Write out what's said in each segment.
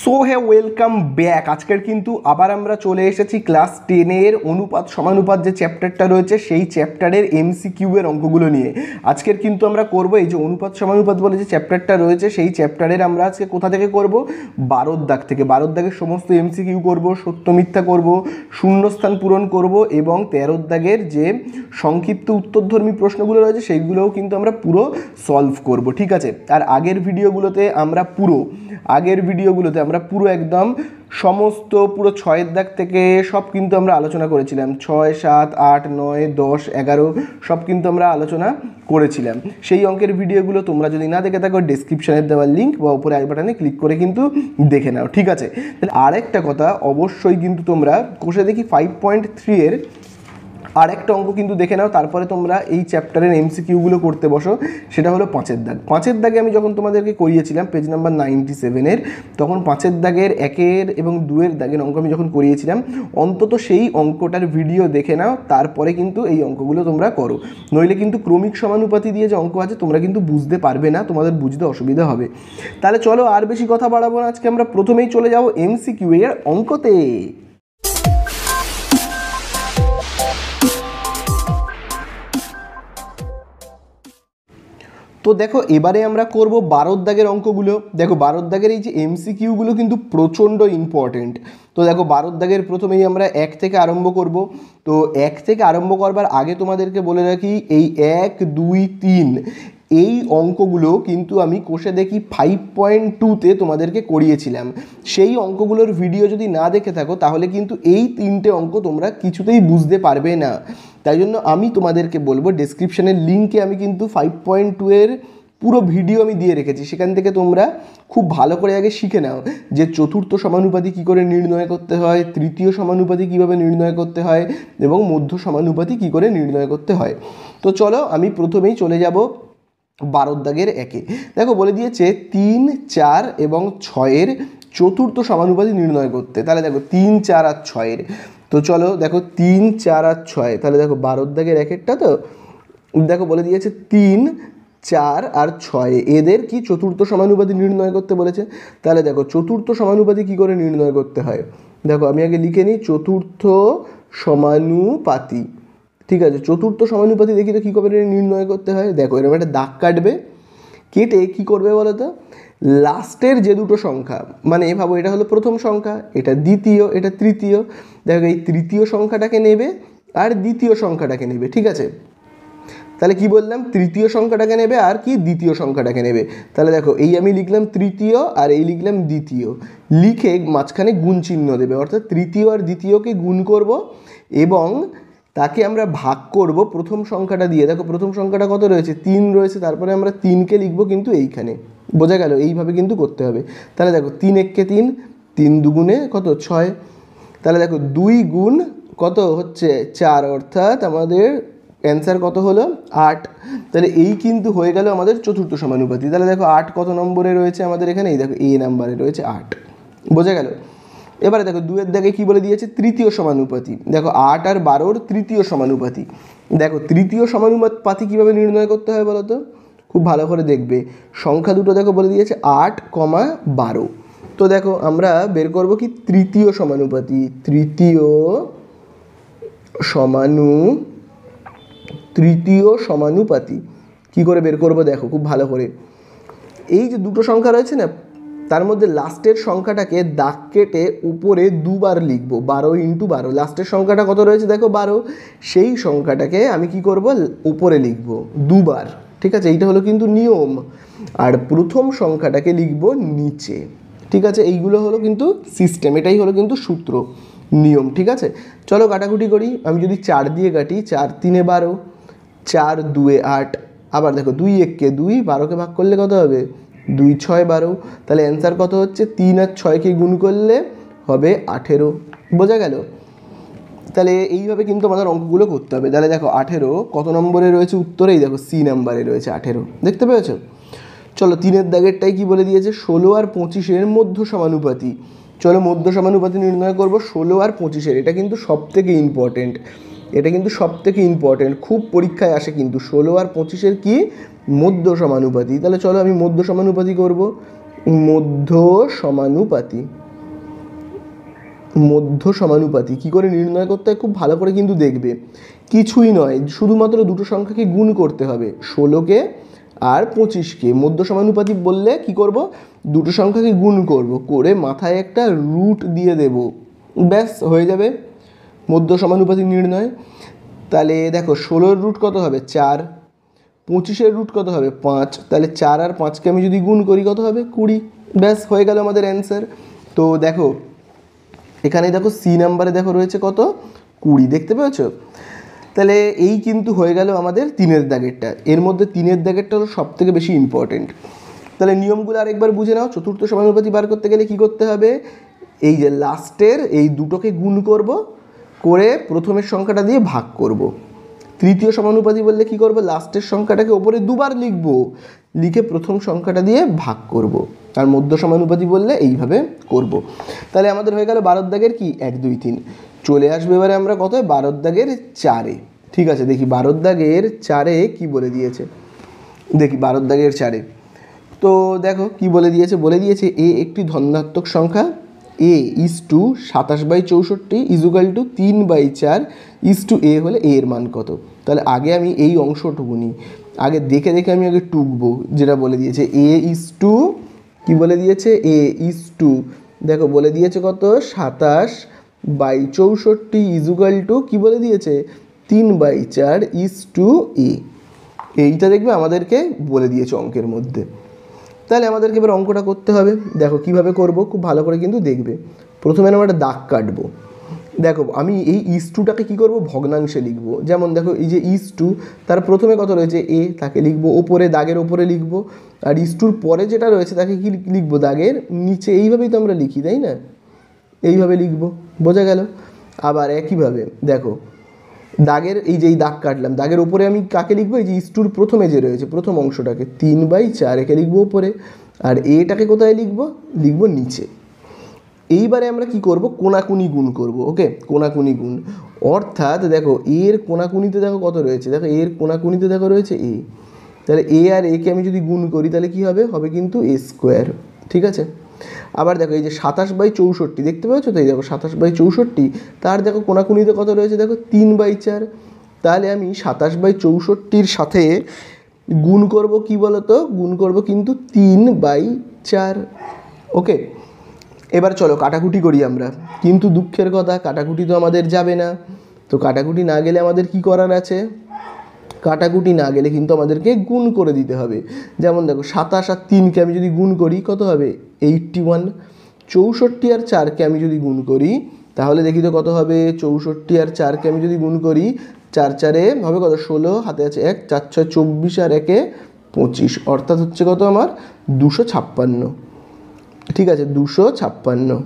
So হ্যাঁ, welcome back. আজকের কিন্তু আবার আমরা চলে এসেছি ক্লাস 10-এর অনুপাত সমানুপাত যে চ্যাপ্টারটা রয়েছে সেই চ্যাপ্টারের এমসিকিউ এর অঙ্কগুলো নিয়ে। আজকের কিন্তু আমরা করব এই যে অনুপাত সমানুপাত বলে যে চ্যাপ্টারটা রয়েছে সেই চ্যাপ্টারের আমরা আজকে কোথা থেকে করব, 12 দাগ থেকে। 12 দাগের সমস্ত এমসিকিউ করব, সত্য মিথ্যা করব, শূন্যস্থান পূরণ করব এবং 13 দাগের যে সংক্ষিপ্ত উত্তরধর্মী প্রশ্নগুলো রয়েছে সেইগুলোও কিন্তু আমরা পুরো সলভ করব, ঠিক আছে। আর আগের ভিডিওগুলোতে আমরা পুরো একদম সমস্ত পুরো 6 দাগ থেকে সব কিন্তু আমরা আলোচনা করেছিলাম। 6, 7, 8, 9, 10, 11 সব কিন্তু আমরা আলোচনা করেছিলাম। সেই অঙ্কের ভিডিওগুলো তোমরা যদি না দেখে থাকো, ডেসক্রিপশনের দেওয়া লিঙ্ক বা উপরে আই বাটনে ক্লিক করে কিন্তু দেখে নাও, ঠিক আছে। তাহলে আরেকটা কথা, অবশ্যই কিন্তু তোমরা কোষে দেখি 5.3 এর আরেকটা অঙ্ক কিন্তু দেখে নাও, তারপরে তোমরা এই চ্যাপ্টারের এমসিকিউগুলো করতে বসো। সেটা হলো 5 দাগ। 5 দাগে আমি যখন তোমাদেরকে করিয়েছিলাম পেজ নাম্বার 97-এর, তখন 5 দাগের 1 এবং 2 দাগের অঙ্ক আমি যখন করিয়েছিলাম, অন্তত সেই অঙ্কটার ভিডিও দেখে নাও, তারপরে কিন্তু এই অঙ্কগুলো তোমরা করো। নইলে কিন্তু ক্রমিক সমানুপাতি দিয়ে যে অঙ্ক আছে তোমরা কিন্তু বুঝতে পারবে না, তোমাদের বুঝতে অসুবিধা হবে। তাহলে চলো আর বেশি কথা বাড়াবো না, আজকে আমরা প্রথমেই চলে যাবো এমসিকিউ এর অঙ্কতে। তো দেখো, এবারে আমরা করব 12 দাগের অঙ্কগুলো। দেখো 12 দাগের এই যে এমসিকিউগুলো কিন্তু প্রচণ্ড ইম্পর্টেন্ট। তো দেখো 12 দাগের প্রথমেই আমরা 1 থেকে আরম্ভ করব। তো 1 থেকে আরম্ভ করবার আগে তোমাদেরকে বলে রাখি, এই 1, 2, 3 এই অঙ্কগুলো কিন্তু আমি কোষে দেখি 5.2-তে তোমাদেরকে করিয়েছিলাম। সেই অঙ্কগুলোর ভিডিও যদি না দেখে থাকো তাহলে কিন্তু এই 3টে অঙ্ক তোমরা কিছুতেই বুঝতে পারবে না। তাই জন্য আমি তোমাদেরকে বলবো, ডেসক্রিপশনের লিঙ্কে আমি কিন্তু 5.2-এর পুরো ভিডিও আমি দিয়ে রেখেছি, সেখান থেকে তোমরা খুব ভালো করে আগে শিখে নাও যে চতুর্থ সমানুপাতি কী করে নির্ণয় করতে হয়, তৃতীয় সমানুপাতি কীভাবে নির্ণয় করতে হয় এবং মধ্য সমানুপাতি কী করে নির্ণয় করতে হয়। তো চলো আমি প্রথমেই চলে যাব 12 দাগের 1-এ। দেখো বলে দিয়েছে 3, 4 এবং 6-এর চতুর্থ সমানুপাতি নির্ণয় করতে। তাহলে দেখো 3, 4 আর 6-এর। তো চলো দেখো 3, 4 আর 6, তাহলে দেখো 12 দাগের 1-এরটা। তো দেখো বলে দিয়েছে 3, 4 আর 6 এদের কি চতুর্থ সমানুপাতি নির্ণয় করতে বলেছে। তাহলে দেখো চতুর্থ সমানুপাতি কি করে নির্ণয় করতে হয়, দেখো আমি আগে লিখে নিই চতুর্থ সমানুপাতি, ঠিক আছে। চতুর্থ সমানুপাতি দেখি তো কী করে নির্ণয় করতে হয়। দেখো এরকম একটা দাগ কাটবে, কেটে কী করবে বলো তো, লাস্টের যে দুটো সংখ্যা, মানে ভাবো এটা হলো প্রথম সংখ্যা, এটা দ্বিতীয়, এটা তৃতীয়। দেখো এই তৃতীয় সংখ্যাটাকে নেবে আর দ্বিতীয় সংখ্যাটাকে নেবে, ঠিক আছে। তাহলে কি বললাম, তৃতীয় সংখ্যাটাকে নেবে আর কি দ্বিতীয় সংখ্যাটাকে নেবে। তাহলে দেখো এই আমি লিখলাম তৃতীয় আর এই লিখলাম দ্বিতীয়, লিখে মাঝখানে গুণ চিহ্ন দেবে, অর্থাৎ তৃতীয় আর দ্বিতীয়কে গুণ করব এবং তাকে আমরা ভাগ করব প্রথম সংখ্যাটা দিয়ে। দেখো প্রথম সংখ্যাটা কত রয়েছে, 3 রয়েছে, তারপরে আমরা 3কে লিখবো কিন্তু এইখানে, বোঝা গেল। এইভাবে কিন্তু করতে হবে। তাহলে দেখো 3 একে 3, 3 দুগুণে কত 6। তাহলে দেখো 2 গুণ কত হচ্ছে 4, অর্থাৎ আমাদের অ্যান্সার কত হলো 8। তাহলে এই কিন্তু হয়ে গেল আমাদের চতুর্থ সমানুপাতি। তাহলে দেখো 8 কত নম্বরে রয়েছে আমাদের এখানে, এই দেখো এ নাম্বারে রয়েছে 8, বোঝা গেল। এবারে দেখো 2-এর দাগে কী বলে দিয়েছে, তৃতীয় সমানুপাতি। দেখো 8 আর 12-র তৃতীয় সমানুপাতি। দেখো তৃতীয় সমানুপাতি কীভাবে নির্ণয় করতে হয় বলো তো, খুব ভালো করে দেখবে। সংখ্যা দুটো দেখো বলে দিয়েছে 8, 12। তো দেখো আমরা বের করব কি তৃতীয় সমানুপাতি, তৃতীয় সমানুপাতি কী করে বের করব, দেখো খুব ভালো করে। এই যে দুটো সংখ্যা রয়েছে না, তার মধ্যে লাস্টের সংখ্যাটাকে দাগ কেটে উপরে দুবার লিখবো, 12 × 12। লাস্টের সংখ্যাটা কত রয়েছে দেখো 12, সেই সংখ্যাটাকে আমি কি করব উপরে লিখবো দুবার, ঠিক আছে। এইটা হলো কিন্তু নিয়ম। আর প্রথম সংখ্যাটাকে লিখবো নিচে, ঠিক আছে। এইগুলো হলো কিন্তু সিস্টেম, এটাই হলো কিন্তু সূত্র, নিয়ম, ঠিক আছে। চলো কাটাকুটি করি। আমি যদি 4 দিয়ে কাটি, 4 × 3 = 12, 4 × 2 = 8। আবার দেখো 2 একে 2, 12কে ভাগ করলে কত হবে, 2 × 6 = 12। তাহলে অ্যান্সার কত হচ্ছে, 3 আর 6কে গুণ করলে হবে 18, বোঝা গেল। তাহলে এইভাবে কিন্তু আমাদের অঙ্কগুলো করতে হবে। তাহলে দেখো 18 কত নম্বরে রয়েছে উত্তরেই, দেখো সি নাম্বারে রয়েছে 18, দেখতে পেয়েছো। চলো 3-এর দাগেরটাই কি বলে দিয়েছে, 16 আর 25-এর মধ্য সমানুপাতি। চলো মধ্য সমানুপাতি নির্ণয় করব 16 আর 25-এর। এটা কিন্তু সবথেকে ইম্পর্টেন্ট, খুব পরীক্ষায় আসে কিন্তু 16 আর 25-এর কি মধ্য সমানুপাতি। তাহলে চলো আমি মধ্য সমানুপাতি করব, মধ্য সমানুপাতি। মধ্য সমানুপাতি কী করে নির্ণয় করতে হয় খুব ভালো করে কিন্তু দেখবে। কিছুই নয়, শুধুমাত্র দুটো সংখ্যাকে গুণ করতে হবে, 16কে আর 25কে। মধ্য সমানুপাতি বললে কি করব, দুটো সংখ্যাকে গুণ করব, করে মাথায় একটা রুট দিয়ে দেব, ব্যাস হয়ে যাবে মধ্য সমানুপাতি নির্ণয়। তাহলে দেখো 16-র রুট কত হবে 4, 25-এর রুট কত হবে 5, তাহলে 4 আর 5কে আমি যদি গুণ করি কত হবে 20, ব্যাস হয়ে গেল আমাদের অ্যান্সার। তো দেখো এখানে দেখো সি নাম্বারে দেখো রয়েছে কত 20, দেখতে পেয়েছো? তাহলে এই কিন্তু হয়ে গেল আমাদের 3-এর দাগেরটা। এর মধ্যে 3-এর দাগেরটা হলো সব থেকে বেশি ইম্পর্টেন্ট। তাহলে নিয়মগুলো আরেকবার বুঝে নাও। চতুর্থ সমানুপাতি বার করতে গেলে কি করতে হবে, এই যে লাস্টের এই দুটোকে গুণ করব, করে প্রথমের সংখ্যাটা দিয়ে ভাগ করব। তৃতীয় সমানুপাতি বললে কি করব, লাস্টের সংখ্যাটাকে ওপরে দুবার লিখব, লিখে প্রথম সংখ্যাটা দিয়ে ভাগ করব। আর মধ্য সমানুপাতি বললে এইভাবে করব। তাহলে আমাদের হয়ে গেল 12 দাগের কি 1 2 3। চলে আসবে এবারে আমরা কত 12 দাগের 4-এ। ঠিক আছে, দেখি 12 দাগের 4-এ কি বলে দিয়েছে, দেখি 12 দাগের 4-এ। তো দেখো কি বলে দিয়েছে, বলে দিয়েছে এ একটি ধনাত্মক সংখ্যা, a is to 27/64 equal to 3/4 is to a হলে এ এর মান কত। তাহলে আগে আমি এই অংশটুকু নিই, আগে দেখে দেখে আমি আগে টুকবো। যেটা বলে দিয়েছে এ ইজ টু, কি বলে দিয়েছে এ ইজ টু, দেখো বলে দিয়েছে কত 27/64 ইজুকাল টু কি বলে দিয়েছে 3/4 ইজ টু এ। এইটা দেখবে আমাদেরকে বলে দিয়েছে অঙ্কের মধ্যে। তাহলে আমাদেরকে এবার অঙ্কটা করতে হবে। দেখো কিভাবে করব, খুব ভালো করে কিন্তু দেখবে। প্রথমে আমরা একটা দাগ কাটবো। দেখো আমি এই ইজ টুটাকে কী করবো, ভগ্নাংশে লিখবো। যেমন দেখো এই যে ইজ টু, তার প্রথমে কত রয়েছে এ, তাকে লিখবো ওপরে, দাগের ওপরে লিখবো। আর ইজ টুর পরে যেটা রয়েছে তাকে কি লিখবো, দাগের নিচে। এইভাবেই তো আমরা লিখি, তাই না, এইভাবে লিখবো, বোঝা গেল? আবার একইভাবে দেখো দাগের এই যে এই দাগ কাটলাম, দাগের উপরে আমি কাকে লিখবো, এই যে ইস্টুর প্রথমে যে রয়েছে প্রথম অংশটাকে 3/4 একে লিখবো উপরে, আর এটাকে কোথায় লিখবো, লিখবো নিচে। এইবারে আমরা কি করব, কোনাকুনি গুণ করব। ওকে, কোনাকুনি গুণ, অর্থাৎ দেখো এর কোনাকুনিতে দেখো কত রয়েছে, দেখো এর কোনাকুনিতে দেখো রয়েছে এ। তাহলে এ আর একে আমি যদি গুণ করি তাহলে কি হবে, হবে কিন্তু এ স্কোয়ার। ঠিক আছে, আবার দেখো এই যে 27/64 দেখতে পাচ্ছ তো, এই দেখো 27/64, তার দেখো কোনাকুনিতে কত রয়েছে, দেখো 3/4। তাহলে আমি 27/64 সাথে গুণ করব কি বলতো, গুণ করব কিন্তু 3/4। ওকে, এবার চলো কাটাকুটি করি আমরা। কিন্তু দুঃখের কথা, কাটাকুটি তো আমাদের যাবে না। তো কাটাকুটি না গেলে আমাদের কি করার আছে, কাটাকুটি না গেলে কিন্তু আমাদেরকে গুণ করে দিতে হবে। যেমন দেখো 27 আর 3কে আমি যদি গুণ করি কত হবে 81, 64 আর 4কে আমি যদি গুণ করি তাহলে দেখি তো কত হবে, 64 আর 4কে আমি যদি গুণ করি 4 4-এ হবে কত 16, হাতে আছে 1, 4 6 24 আর 1-এ 25, অর্থাৎ হচ্ছে কত আমার 256। ঠিক আছে, 256।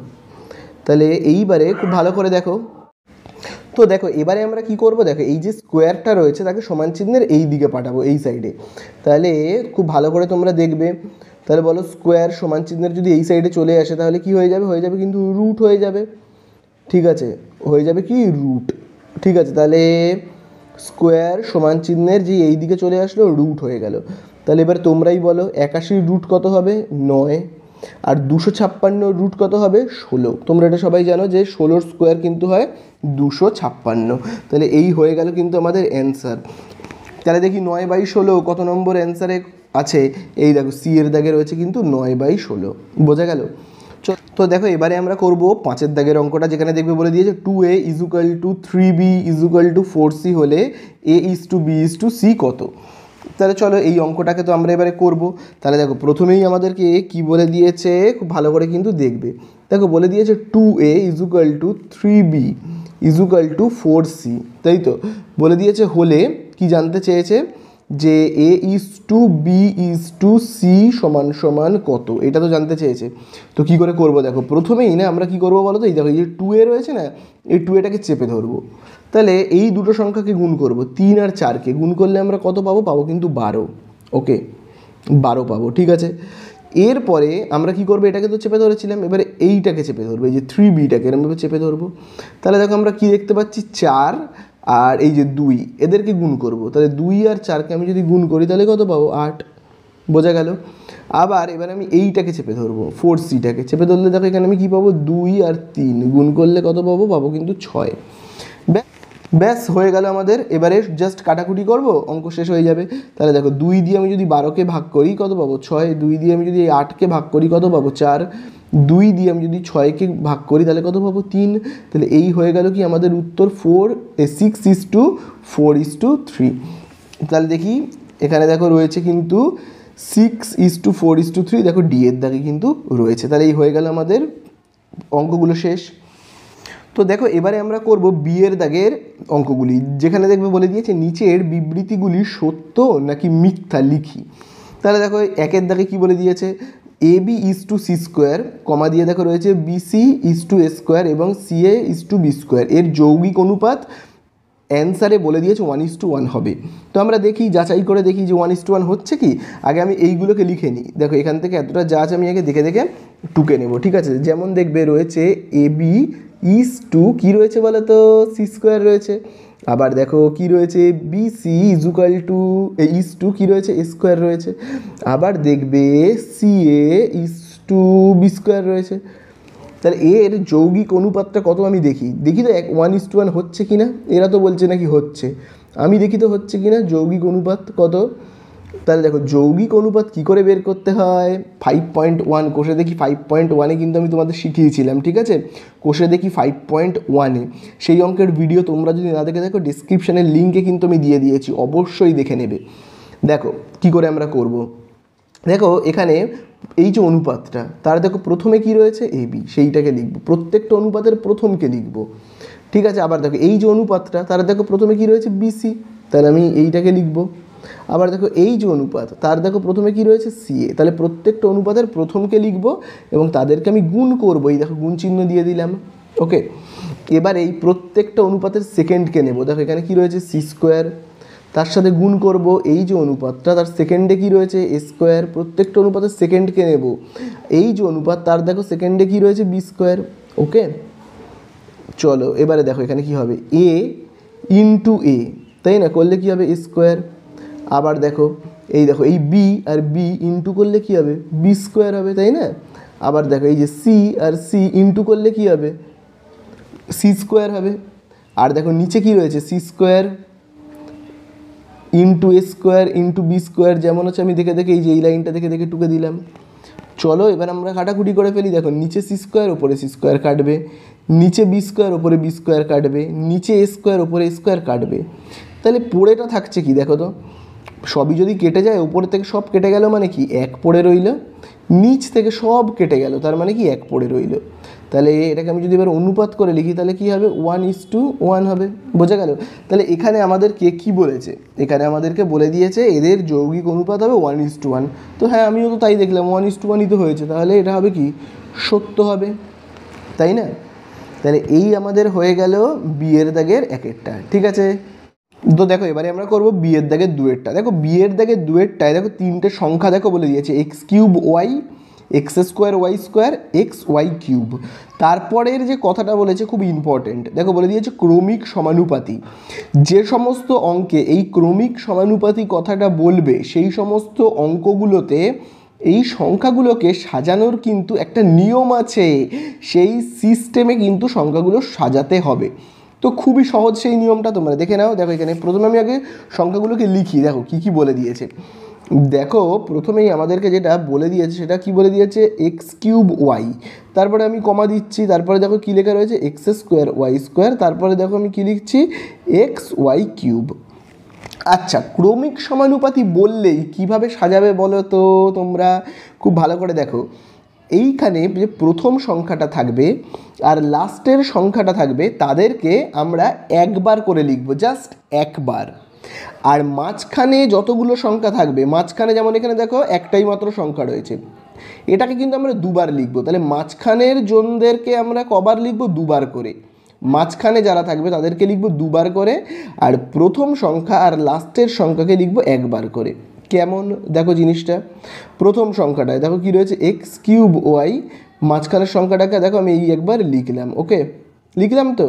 তাহলে এইবারে খুব ভালো করে দেখো। তো দেখো এবারে আমরা কি করব, দেখো এই যে স্কোয়ারটা রয়েছে তাকে সমান চিহ্নের এই দিকে পাঠাবো, এই সাইডে। তাহলে খুব ভালো করে তোমরা দেখবে। তাহলে বলো স্কোয়ার সমান চিহ্নের যদি এই সাইডে চলে আসে তাহলে কি হয়ে যাবে, হয়ে যাবে কিন্তু রুট হয়ে যাবে। ঠিক আছে, হয়ে যাবে কি রুট। ঠিক আছে, তাহলে স্কোয়ার সমান চিহ্নের যে এই দিকে চলে আসলো রুট হয়ে গেল। তাহলে এবার তোমরাই বলো 81 রুট কত হবে 9, আর 256 রুট কত হবে 16। তোমরা এটা সবাই জানো যে 16 স্কোয়ার কিন্তু হয় 256। তাহলে এই হয়ে গেল কিন্তু আমাদের অ্যান্সার। তাহলে দেখি 9/16 কত নম্বর অ্যান্সারে আছে, এই দেখো সি এর দাগে রয়েছে কিন্তু 9/16, বোঝা গেল? তো দেখো এবারে আমরা করব 5-এর দাগের অঙ্কটা, যেখানে দেখবে বলে দিয়েছে 2a = 3b = 4c হলে a b c কত। তাহলে চলো এই অঙ্কটাকে তো আমরা এবারে করব। তাহলে দেখো প্রথমেই আমাদেরকে কি বলে দিয়েছে, খুব ভালো করে কিন্তু দেখবে। দেখো বলে দিয়েছে 2a = 3b = 4c, তাই তো বলে দিয়েছে। হলে কি জানতে চেয়েছে যে a b c সমান কত, এটা তো জানতে চেয়েছে। তো কি করে করব, দেখো প্রথমেই না আমরা কি করব বলো তো, এই দেখো এই যে 2a রয়েছে না, এই 2aটাকে চেপে ধরবো। তাহলে এই দুটো সংখ্যাকে গুণ করব, 3 আর 4কে গুণ করলে আমরা কত পাবো, পাবো কিন্তু 12। ওকে, 12 পাবো। ঠিক আছে, এরপরে আমরা কি করবো, এটাকে তো চেপে ধরেছিলাম, এবারে এইটাকে চেপে ধরবো, এই যে 3bটাকে এরকমভাবে চেপে ধরবো। তাহলে দেখো আমরা কি দেখতে পাচ্ছি, 4 আর এই যে 2 এদেরকে গুণ করব। তাহলে 2 আর 4কে আমি যদি গুণ করি তাহলে কত পাবো 8। বোঝা গেল। আবার এবার আমি এইটাকে চেপে ধরবো, 4c-টাকে চেপে ধরলে দেখো এখানে আমি কী পাবো, 2 আর 3 গুণ করলে কত পাবো, পাবো কিন্তু 6। ব্যাস হয়ে গেল আমাদের। এবারে জাস্ট কাটাকুটি করব, অঙ্ক শেষ হয়ে যাবে। তাহলে দেখো 2 দিয়ে আমি যদি 12কে ভাগ করি কত পাবো, 6। 2 দিয়ে আমি যদি 8কে ভাগ করি কত পাবো, 4। 2 দিয়ে আমি যদি 6কে ভাগ করি তাহলে কত পাবো, 3। তাহলে এই হয়ে গেল কি আমাদের উত্তর 6:4:3। তাহলে দেখি এখানে দেখো রয়েছে কিন্তু 6:4:3, দেখো ডি এর দাগে কিন্তু রয়েছে। তাহলে এই হয়ে গেল আমাদের অঙ্কগুলো শেষ। তো দেখো এবারে আমরা করব বি এর দাগের অঙ্কগুলি, যেখানে দেখবে বলে দিয়েছে নিচের বিবৃতিগুলি সত্য নাকি মিথ্যা লিখি। তাহলে দেখো একের দাগে কি বলে দিয়েছে, AB/C², কমা দিয়ে দেখো রয়েছে BC/A² এবং CA/B², এর যৌগিক অনুপাত অ্যান্সারে বলে দিয়েছে 1:1 হবে। তো আমরা দেখি, যাচাই করে দেখি যে 1:1 হচ্ছে কি। আগে আমি এইগুলোকে লিখে নিই, দেখো এখান থেকে এতটা যা আছে আমি আগে দেখে দেখে টুকে নেব, ঠিক আছে। যেমন দেখবে রয়েছে AB কি রয়েছে বলো তো, C² রয়েছে। আবার দেখো কি রয়েছে, BC কি রয়েছে, A² রয়েছে। আবার দেখবে CA/B² রয়েছে। তাহলে এর যৌগিক অনুপাতটা কত আমি দেখি তো 1:1 হচ্ছে কি না। এরা তো বলছে নাকি হচ্ছে, আমি দেখি তো হচ্ছে কি না যৌগিক অনুপাত কত। তাহলে দেখো যৌগিক অনুপাত কি করে বের করতে হয়, 5.1 কোষে দেখি 5.1-এ কিন্তু আমি তোমাদের শিখিয়েছিলাম, ঠিক আছে। কোষে দেখি 5.1-এ সেই অঙ্কের ভিডিও তোমরা যদি না দেখে দেখো, ডিসক্রিপশানের লিঙ্কে কিন্তু আমি দিয়ে দিয়েছি, অবশ্যই দেখে নেবে। দেখো কি করে আমরা করব। দেখো এখানে এই যে অনুপাতটা, তার দেখো প্রথমে কি রয়েছে, AB, সেইটাকে লিখব, প্রত্যেকটা অনুপাতের প্রথমকে লিখব, ঠিক আছে। আবার দেখো এই যে অনুপাতটা, তার দেখো প্রথমে কি রয়েছে, BC, তাহলে আমি এইটাকে লিখব। আবার দেখো এই যে অনুপাত, তার দেখো প্রথমে কি রয়েছে, CA, তাহলে প্রত্যেকটা অনুপাতের প্রথমকে লিখব এবং তাদেরকে আমি গুণ করবো, এই দেখো গুণ চিহ্ন দিয়ে দিলাম, ওকে। এবার এই প্রত্যেকটা অনুপাতের সেকেন্ডকে নেব, দেখো এখানে কি রয়েছে, C², তার সাথে গুণ করব এই যে অনুপাতটা, তার সেকেন্ডে কি রয়েছে, A², প্রত্যেকটা অনুপাতের সেকেন্ডকে নেব। এই যে অনুপাত, তার দেখো সেকেন্ডে কি রয়েছে, B², ওকে। চলো এবারে দেখো এখানে কি হবে, A, তাই না, করলে কি হবে, A²। আবার দেখো এই দেখো এই B আর B ইন্টু করলে কি হবে, B² হবে, তাই না। আবার দেখো এই যে C আর C ইন্টু করলে কি হবে, C² হবে। আর দেখো নিচে কি রয়েছে, C² into A² into B², যেমন হচ্ছে আমি দেখে দেখে এই যে এই লাইনটা দেখে দেখে টুকে দিলাম। চলো এবার আমরা কাটাকুটি করে ফেলি। দেখো নিচে C² ওপরে C² কাটবে, নিচে B² ওপরে B² কাটবে, নিচে A² ওপরে A² কাটবে। তাহলে পড়েটা থাকছে কি দেখো তো, সবই যদি কেটে যায়, উপর থেকে সব কেটে গেল মানে কি 1 পড়ে রইল, নিচ থেকে সব কেটে গেল তার মানে কি 1 পড়ে রইল। তাহলে এটাকে আমি যদি এবার অনুপাত করে লিখি তাহলে কি হবে, 1:1 হবে, বোঝা গেল। তাহলে এখানে আমাদেরকে কি বলেছে, এখানে আমাদেরকে বলে দিয়েছে এদের যৌগিক অনুপাত হবে 1:1। তো হ্যাঁ আমিও তো তাই দেখলাম, 1:1ই তো হয়েছে, তাহলে এটা হবে কি সত্য হবে, তাই না। তাহলে এই আমাদের হয়ে গেল বি এর দাগের একেরটা, ঠিক আছে। তো দেখো এবারে আমরা করব বি এর দাগের দুয়েরটা। দেখো বি এর দাগের দুয়েরটায় দেখো তিনটে সংখ্যা দেখো বলে দিয়েছে, x³ x² y² xy³। তারপরের যে কথাটা বলেছে খুব ইম্পর্টেন্ট, দেখো বলে দিয়েছে ক্রমিক সমানুপাতি। যে সমস্ত অঙ্কে এই ক্রমিক সমানুপাতি কথাটা বলবে সেই সমস্ত অঙ্কগুলোতে এই সংখ্যাগুলোকে সাজানোর কিন্তু একটা নিয়ম আছে, সেই সিস্টেমে কিন্তু সংখ্যাগুলো সাজাতে হবে। তো খুবই সহজ সেই নিয়মটা, তোমরা দেখে নাও। দেখো এখানে প্রথমে আমি আগে সংখ্যাগুলোকে লিখি, দেখো কি কি বলে দিয়েছে। দেখো প্রথমেই আমাদেরকে যেটা বলে দিয়েছে সেটা কি বলে দিয়েছে, x³ y, তারপরে আমি কমা দিচ্ছি, তারপরে দেখো কী লেখা রয়েছে x² y², তারপরে দেখো আমি কী লিখছি xy³। আচ্ছা ক্রমিক সমানুপাতি বললেই কিভাবে সাজাবে বলো তো তোমরা, খুব ভালো করে দেখো। এইখানে যে প্রথম সংখ্যাটা থাকবে আর লাস্টের সংখ্যাটা থাকবে তাদেরকে আমরা একবার করে লিখব, জাস্ট একবার। আর মাঝখানে যতগুলো সংখ্যা থাকবে, মাঝখানে যেমন এখানে দেখো একটাই মাত্র সংখ্যা রয়েছে, এটাকে কিন্তু আমরা দুবার লিখব। তাহলে মাঝখানের জনদেরকে আমরা কবার লিখব, দুবার করে। মাঝখানে যারা থাকবে তাদেরকে লিখব দুবার করে, আর প্রথম সংখ্যা আর লাস্টের সংখ্যাকে লিখব একবার করে। কেমন দেখো জিনিসটা, প্রথম সংখ্যাটায় দেখো কি রয়েছে x³y, মাঝখানের সংখ্যাটাকে দেখো আমি এই একবার লিখলাম, ওকে লিখলাম তো,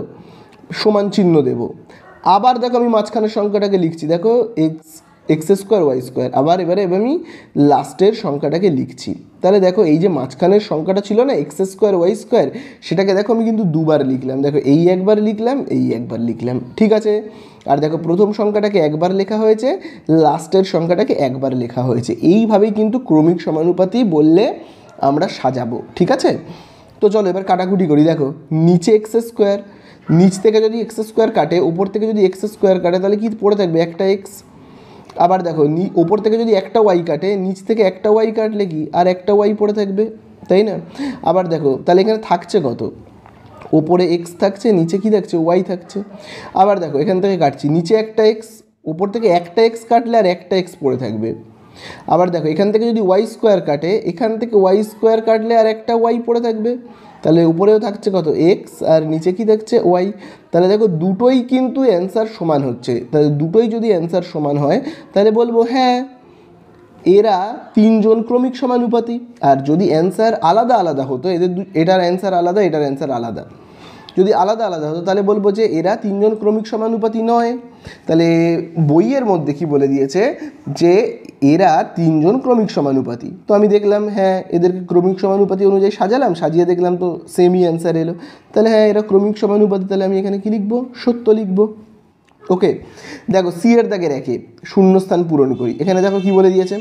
সমান চিহ্ন দেব। আবার দেখো আমি মাঝখানের সংখ্যাটাকে লিখছি, দেখো এক্স স্কোয়ার ওয়াই স্কোয়ার। আবার এবারে আমি লাস্টের সংখ্যাটাকে লিখছি। তাহলে দেখো এই যে মাঝখানের সংখ্যাটা ছিল না এক্স স্কোয়ার ওয়াই স্কোয়ার, সেটাকে দেখো আমি কিন্তু দুবার লিখলাম। দেখো এই একবার লিখলাম, এই একবার লিখলাম, ঠিক আছে। আর দেখো প্রথম সংখ্যাটাকে একবার লেখা হয়েছে, লাস্টের সংখ্যাটাকে একবার লেখা হয়েছে। এইভাবেই কিন্তু ক্রমিক সমানুপাতি বললে আমরা সাজাবো, ঠিক আছে। তো চলো এবার কাটাকুটি করি। দেখো নিচে এক্স স্কোয়ার, নিচ থেকে যদি এক্স স্কোয়ার কাটে, উপর থেকে যদি এক্স স্কোয়ার কাটে, তাহলে কি পড়ে থাকবে? একটা এক্স। আবার দেখো ওপর থেকে যদি একটা ওয়াই কাটে, নিচ থেকে একটা ওয়াই কাটলে কি আর একটা ওয়াই পড়ে থাকবে, তাই না? আবার দেখো তাহলে এখানে থাকছে কত? ওপরে এক্স থাকছে, নিচে কি থাকছে? ওয়াই থাকছে। আবার দেখো এখান থেকে কাটছি, নিচে একটা এক্স, ওপর থেকে একটা এক্স কাটলে আর একটা এক্স পড়ে থাকবে। আবার দেখো এখান থেকে যদি ওয়াই স্কোয়ার কাটে, এখান থেকে ওয়াই স্কোয়ার কাটলে আর একটা ওয়াই পড়ে থাকবে। তাহলে উপরেও থাকছে কত? এক্স, আর নিচে কি থাকছে? ওয়াই। তাহলে দেখো দুটোই কিন্তু অ্যান্সার সমান হচ্ছে। তাহলে দুটোই যদি অ্যান্সার সমান হয়, তাহলে বলবো হ্যাঁ এরা তিনজন ক্রমিক সমানুপাতি। আর যদি অ্যান্সার আলাদা আলাদা হতো, এটার অ্যান্সার আলাদা, এটার অ্যান্সার আলাদা, যদি আলাদা আলাদা হতো, তাহলে বলবো যে এরা তিনজন ক্রমিক সমানুপাতি নয়। তাহলে বইয়ের মধ্যে কি বলে দিয়েছে? যে এরা তিনজন ক্রমিক সমানুপাতি। তো আমি দেখলাম হ্যাঁ এদেরকে ক্রমিক সমানুপাতি অনুযায়ী সাজালাম, সাজিয়ে দেখলাম তো সেমই অ্যান্সার এলো। তাহলে হ্যাঁ এরা ক্রমিক সমানুপাতি। তাহলে আমি এখানে কি লিখবো? সত্য লিখবো। ওকে, দেখো সি এর দাগের একে শূন্যস্থান পূরণ করি। এখানে দেখো কি বলে দিয়েছে?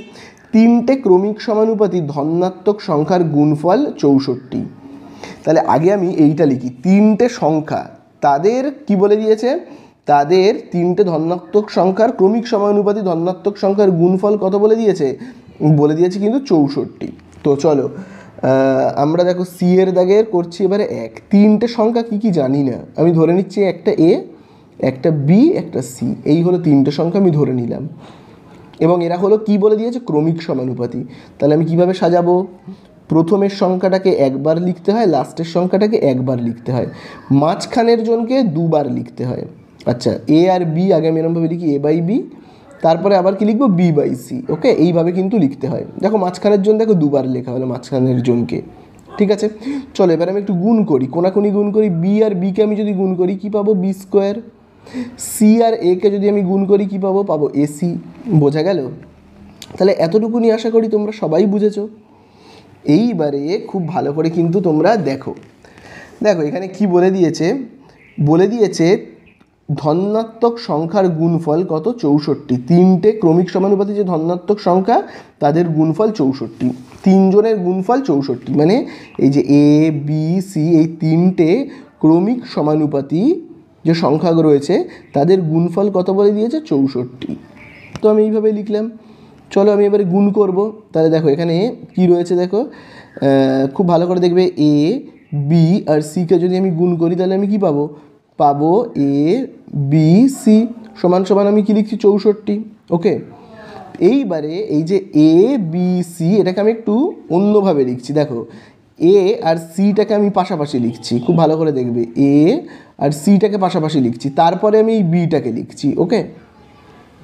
তিনটে ক্রমিক সমানুপাতি ধনাত্মক সংখ্যার গুণফল 64। তাহলে আগে আমি এইটা লিখি, তিনটে সংখ্যা তাদের কি বলে দিয়েছে? তাদের তিনটে ধনাত্মক সংখ্যার ক্রমিক সমানুপাতি ধনাত্মক সংখ্যার গুণফল কত বলে দিয়েছে? বলে দিয়েছে কিন্তু 64। তো চলো আমরা দেখো সি এর দাগের করছি এবারে এক। তিনটে সংখ্যা কি কি জানি না, আমি ধরে নিচ্ছি একটা এ, একটা বি, একটা সি, এই হলো তিনটে সংখ্যা আমি ধরে নিলাম। এবং এরা হলো কি বলে দিয়েছে? ক্রমিক সমানুপাতি। তাহলে আমি কিভাবে সাজাবো? প্রথমের সংখ্যাটাকে একবার লিখতে হয়, লাস্টের সংখ্যাটাকে একবার লিখতে হয়, মাঝখানের জনকে দুবার লিখতে হয়। আচ্ছা এ আর বি আগে আমি এরমভাবে লিখি এ বাই বি, তারপরে আবার কি লিখবো? B by C. ওকে, এইভাবে কিন্তু লিখতে হয়। দেখো মাঝখানের জন দেখো দুবার লেখা হলো মাঝখানের জনকে, ঠিক আছে। চলো এবার আমি একটু গুণ করি, কোনাকুনি গুণ করি। বি আর বিকে আমি যদি গুণ করি কি পাবো? B square. সি আর একে যদি আমি গুণ করি কি পাবো? পাবো এসি। বোঝা গেল? তাহলে এতটুকুনি আশা করি তোমরা সবাই বুঝেছো। এইবারে খুব ভালো করে কিন্তু তোমরা দেখো, দেখো এখানে কি বলে দিয়েছে? বলে দিয়েছে ধনাত্মক সংখ্যার গুণফল কত? 64। তিনটে ক্রমিক সমানুপাতি যে ধনাত্মক সংখ্যা তাদের গুণফল 64, তিনজনের গুণফল 64। মানে এই যে এ বি সি এই তিনটে ক্রমিক সমানুপাতি যে সংখ্যা রয়েছে তাদের গুণফল কত বলে দিয়েছে? 64। তো আমি এইভাবে লিখলাম। চলো আমি এবারে গুণ করব। তাহলে দেখো এখানে কি রয়েছে দেখো, খুব ভালো করে দেখবে এ বি আর সিকে যদি আমি গুণ করি তাহলে আমি কি পাবো? পাবো এ বি সি সমান সমান আমি কি লিখছি? 64। ওকে, এইবারে এই যে এ বি সি এটাকে আমি একটু অন্যভাবে লিখছি। দেখো এ আর সিটাকে আমি পাশাপাশি লিখছি, খুব ভালো করে দেখবে এ আর সিটাকে পাশাপাশি লিখছি, তারপরে আমি এই বিটাকে লিখছি। ওকে,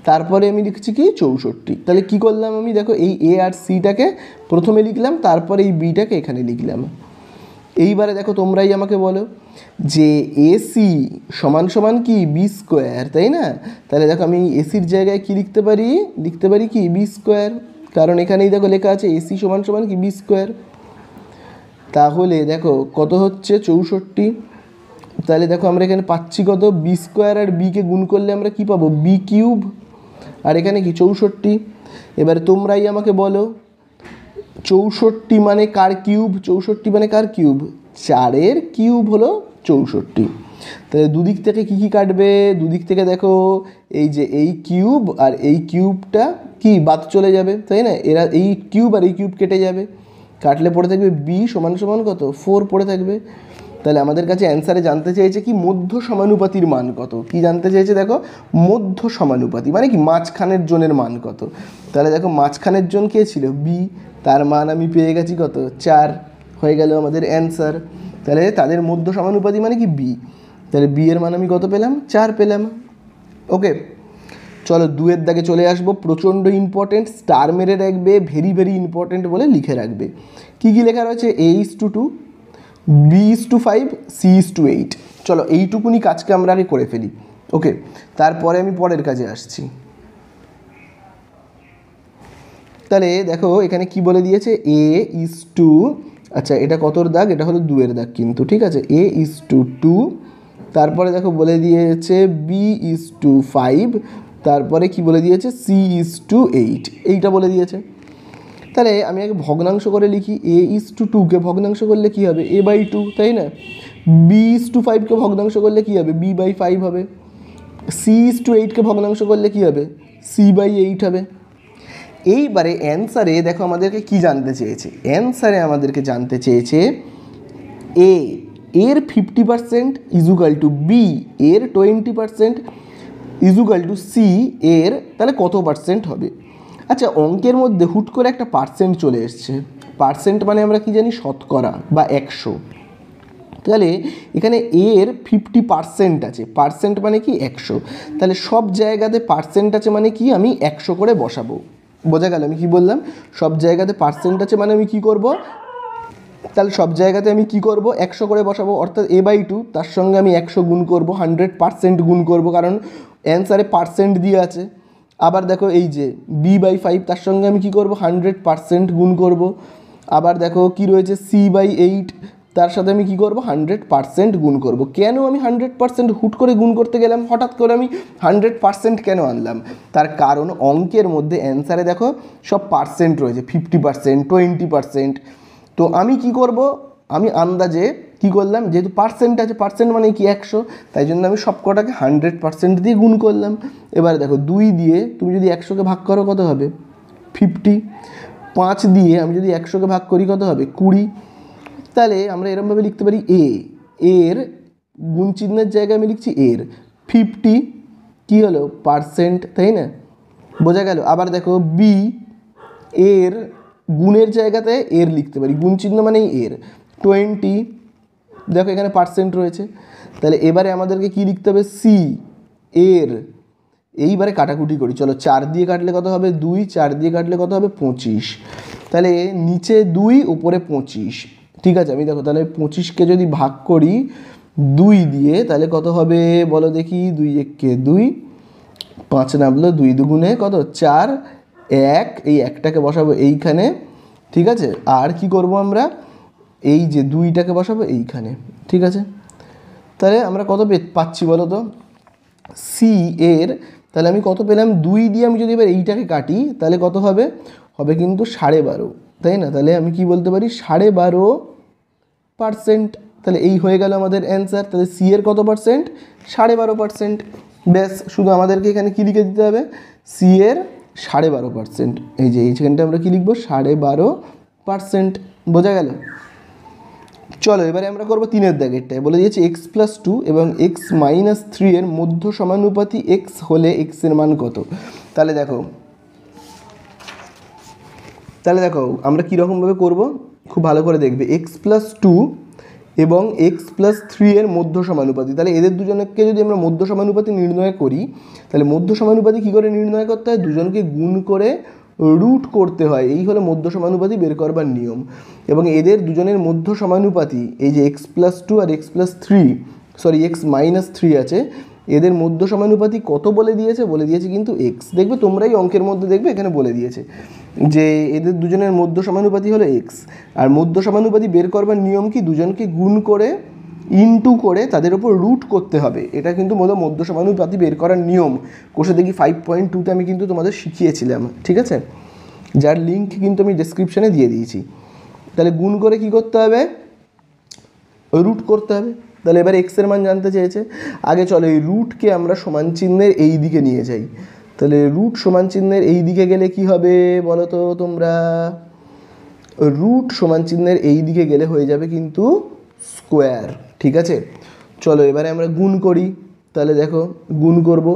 তারপরে আমি লিখছি কি? 64। তাহলে কি করলাম আমি? দেখো এই এ আর সিটাকে প্রথমে লিখলাম, তারপরে এই বিটাকে এখানে লিখলাম। এইবারে দেখো তোমরাই আমাকে বলো যে এসি সমান সমান কি? বি স্কোয়ার, তাই না? তাহলে দেখো আমি এসির জায়গায় কি লিখতে পারি? লিখতে পারি কি? বি স্কোয়ার, কারণ এখানেই দেখো লেখা আছে এসি সমান সমান কি? B square. তাহলে দেখো কত হচ্ছে? 64। তাহলে দেখো আমরা এখানে পাচ্ছি কত? বি স্কোয়ার আর বিকে গুণ করলে আমরা কি পাবো? B cube. আর এখানে কি? 64। এবারে তোমরাই আমাকে বলো 64 মানে কার কিউব? 64 মানে কার কিউব? 4-এর কিউব হলো 64। তাহলে দুদিক থেকে কি কি কাটবে? দুদিক থেকে দেখো এই যে এই কিউব আর এই কিউবটা কি বাদ চলে যাবে, তাই না? এরা এই কিউব আর এই কিউব কেটে যাবে, কাটলে পড়ে থাকবে বি সমান সমান কত? 4 পড়ে থাকবে। তাহলে আমাদের কাছে অ্যান্সারে জানতে চেয়েছে কি? মধ্য সমানুপাতির মান কত? কি জানতে চেয়েছে দেখো? মধ্য সমানুপাতি মানে কি? মাঝখানের জনের মান কত? তাহলে দেখো মাঝখানের জন কে ছিল? বি, তার মান আমি পেয়ে গেছি কত? 4, হয়ে গেল আমাদের অ্যান্সার। তাহলে তাদের মধ্য সমানুপাতি মানে কি? বি। তাহলে বি এর মান আমি কত পেলাম? 4 পেলাম। ওকে, চলো 2-এর দাগে চলে আসবো। প্রচণ্ড ইম্পর্টেন্ট, স্টার মেরে রাখবে, ভেরি ভেরি ইম্পর্টেন্ট বলে লিখে রাখবে। কী কী লেখা রয়েছে? A:2, B:5, C:8। চলো এইটুকুনি কাজকে আমরা আগে করে ফেলি। ওকে, তারপরে আমি পরের কাজে আসছি। তাহলে দেখো এখানে কি বলে দিয়েছে, এ ইজ টু, আচ্ছা এটা কতর দাগ, এটা হলো 2-এর দাগ কিন্তু, ঠিক আছে, এ ইজ টু 2, তারপরে দেখো বলে দিয়েছে বি ইজ টু 5, তারপরে কি বলে দিয়েছে সি ইজ টু 8, এইটা বলে দিয়েছে। তাহলে আমি আগে ভগ্নাংশ করে লিখি, এ ইজ টু 2কে ভগ্নাংশ করলে কী হবে, এ বাই 2, তাই না, বি ইজ টু 5কে ভগ্নাংশ করলে কী হবে, বি বাই 5 হবে, সি ইজ টু 8কে ভগ্নাংশ করলে কী হবে, সি বাই 8 হবে। এইবারে অ্যান্সারে দেখো আমাদেরকে কি জানতে চেয়েছে, অ্যান্সারে আমাদেরকে জানতে চেয়েছে এ এর 50% ইজুকাল টু বি এর 20% ইজুকাল টু সি এর তাহলে কত পার্সেন্ট হবে। আচ্ছা অঙ্কের মধ্যে হুট করে একটা পার্সেন্ট চলে এসছে, পার্সেন্ট মানে আমরা কি জানি শতকরা বা 100, তাহলে এখানে এর 50% আছে, পার্সেন্ট মানে কি 100, তাহলে সব জায়গাতে পার্সেন্ট আছে মানে কি আমি 100 করে বসাবো, বোঝা গেল আমি কি বললাম, সব জায়গাতে পার্সেন্ট আছে মানে আমি কি করব, তাহলে সব জায়গাতে আমি কি করব 100 করে বসাবো, অর্থাৎ এ বাই 2 তার সঙ্গে আমি 100 গুণ করব, 100% গুণ করব, কারণ অ্যান্সারে পার্সেন্ট দিয়ে আছে। আবার দেখো এই যে বি বাই 5 তার সঙ্গে আমি কি করব 100% গুণ করব। আবার দেখো কি রয়েছে সি বাই 8 তার সাথে আমি কি করব 100% গুণ করব। কেন আমি 100% হুট করে গুণ করতে গেলাম, হঠাৎ করে আমি 100% কেন আনলাম, তার কারণ অঙ্কের মধ্যে অ্যান্সারে দেখো সব পার্সেন্ট রয়েছে, 50%, 20%। তো আমি কি করব, আমি আন্দাজে কি করলাম, যেহেতু পার্সেন্ট আছে, পার্সেন্ট মানে কি 100, তাই জন্য আমি সব কটাকে 100% দিয়ে গুণ করলাম। এবারে দেখো 2 দিয়ে তুমি যদি 100কে ভাগ করো কত হবে 50, 5 দিয়ে আমি যদি 100কে ভাগ করি কত হবে 20। তাহলে আমরা এরমভাবে লিখতে পারি এর গুণ চিহ্নের জায়গায় আমি লিখছি এর 50 কি হলো পার্সেন্ট, তাই না, বোঝা গেল। আবার দেখো বি এর গুণের জায়গাতে এর লিখতে পারি, গুণ চিহ্ন মানেই এর 20, দেখো এখানে পার্সেন্ট রয়েছে। তাহলে এবারে আমাদেরকে কি লিখতে হবে, সি এর, এইবারে কাটাকুটি করি, চলো 4 দিয়ে কাটলে কত হবে 2, 4 দিয়ে কাটলে কত হবে 25, তাহলে নিচে 2 উপরে 25, ঠিক আছে। আমি দেখো তাহলে 25কে যদি ভাগ করি 2 দিয়ে তাহলে কত হবে বলো দেখি, 2 1কে 2, 5 নামলো 2 দুগুণে কত 4, 1, এই একটাকে বসাবো এইখানে, ঠিক আছে। আর কি করব আমরা, এই যে 2টাকে বসাবো এইখানে, ঠিক আছে। তাহলে আমরা কত পাচ্ছি বলো তো, সি এর, তাহলে আমি কত পেলাম 2 দিয়ে আমি যদি এবার এইটাকে কাটি তাহলে কত হবে, হবে কিন্তু 12.5, তাই না। তাহলে আমি কি বলতে পারি 12.5%, তাহলে এই হয়ে গেল আমাদের অ্যান্সার। তাহলে সি এর কত পার্সেন্ট 12.5%, ব্যাস শুধু আমাদেরকে এখানে কি লিখে দিতে হবে, সি এর 12.5%, এই যে এইখানটা আমরা কি লিখবো 12.5%, বোঝা গেল। চলো এবারে আমরা করবো 3-এর দাগেরটায়, বলে দিয়েছে x+2 এবং x-3 এর মধ্য সমানুপাতি x হলে x এর মান কত। তাহলে দেখো আমরা কীরকমভাবে করব, খুব ভালো করে দেখবে, x+2 এবং x+3 এর মধ্য সমানুপাতি, তাহলে এদের দুজনকে যদি আমরা মধ্য সমানুপাতি নির্ণয় করি, তাহলে মধ্য সমানুপাতি কী করে নির্ণয় করতে হয়, দুজনকে গুণ করে রুট করতে হয়, এই হলো মধ্য সমানুপাতি বের করবার নিয়ম। এবং এদের দুজনের মধ্য সমানুপাতি এই যে x+2 আর x-3 আছে, এদের মধ্য সমানুপাতি কত বলে দিয়েছে কিন্তু x, দেখবে তোমরাই অঙ্কের মধ্যে দেখবে এখানে বলে দিয়েছে যে এদের দুজনের মধ্য সমানুপাতি হলো x। আর মধ্য সমানুপাতি বের করবার নিয়ম কি, দুজনকে গুণ করে ইনটু করে তাদের উপর রুট করতে হবে, এটা কিন্তু মধ্য সমানুপাতি বের করার নিয়ম। কোষে দেখি 5.2তে আমি কিন্তু তোমাদের শিখিয়েছিলাম, ঠিক আছে, যার লিঙ্ক কিন্তু আমি ডেসক্রিপশানে দিয়ে দিয়েছি। তাহলে গুণ করে কি করতে হবে, রুট করতে হবে। তাহলে এবার এক্সের মান জানতে চেয়েছে, আগে চলো এই রুটকে আমরা সমান চিহ্নের এই দিকে নিয়ে যাই। তাহলে রুট সমান চিহ্নের এই দিকে গেলে কি হবে বলো তো তোমরা, রুট সমান চিহ্নের এই দিকে গেলে হয়ে যাবে কিন্তু স্কোয়ার, ঠিক আছে। চলো এবারে আমরা গুণ করি, তাহলে দেখো গুণ করব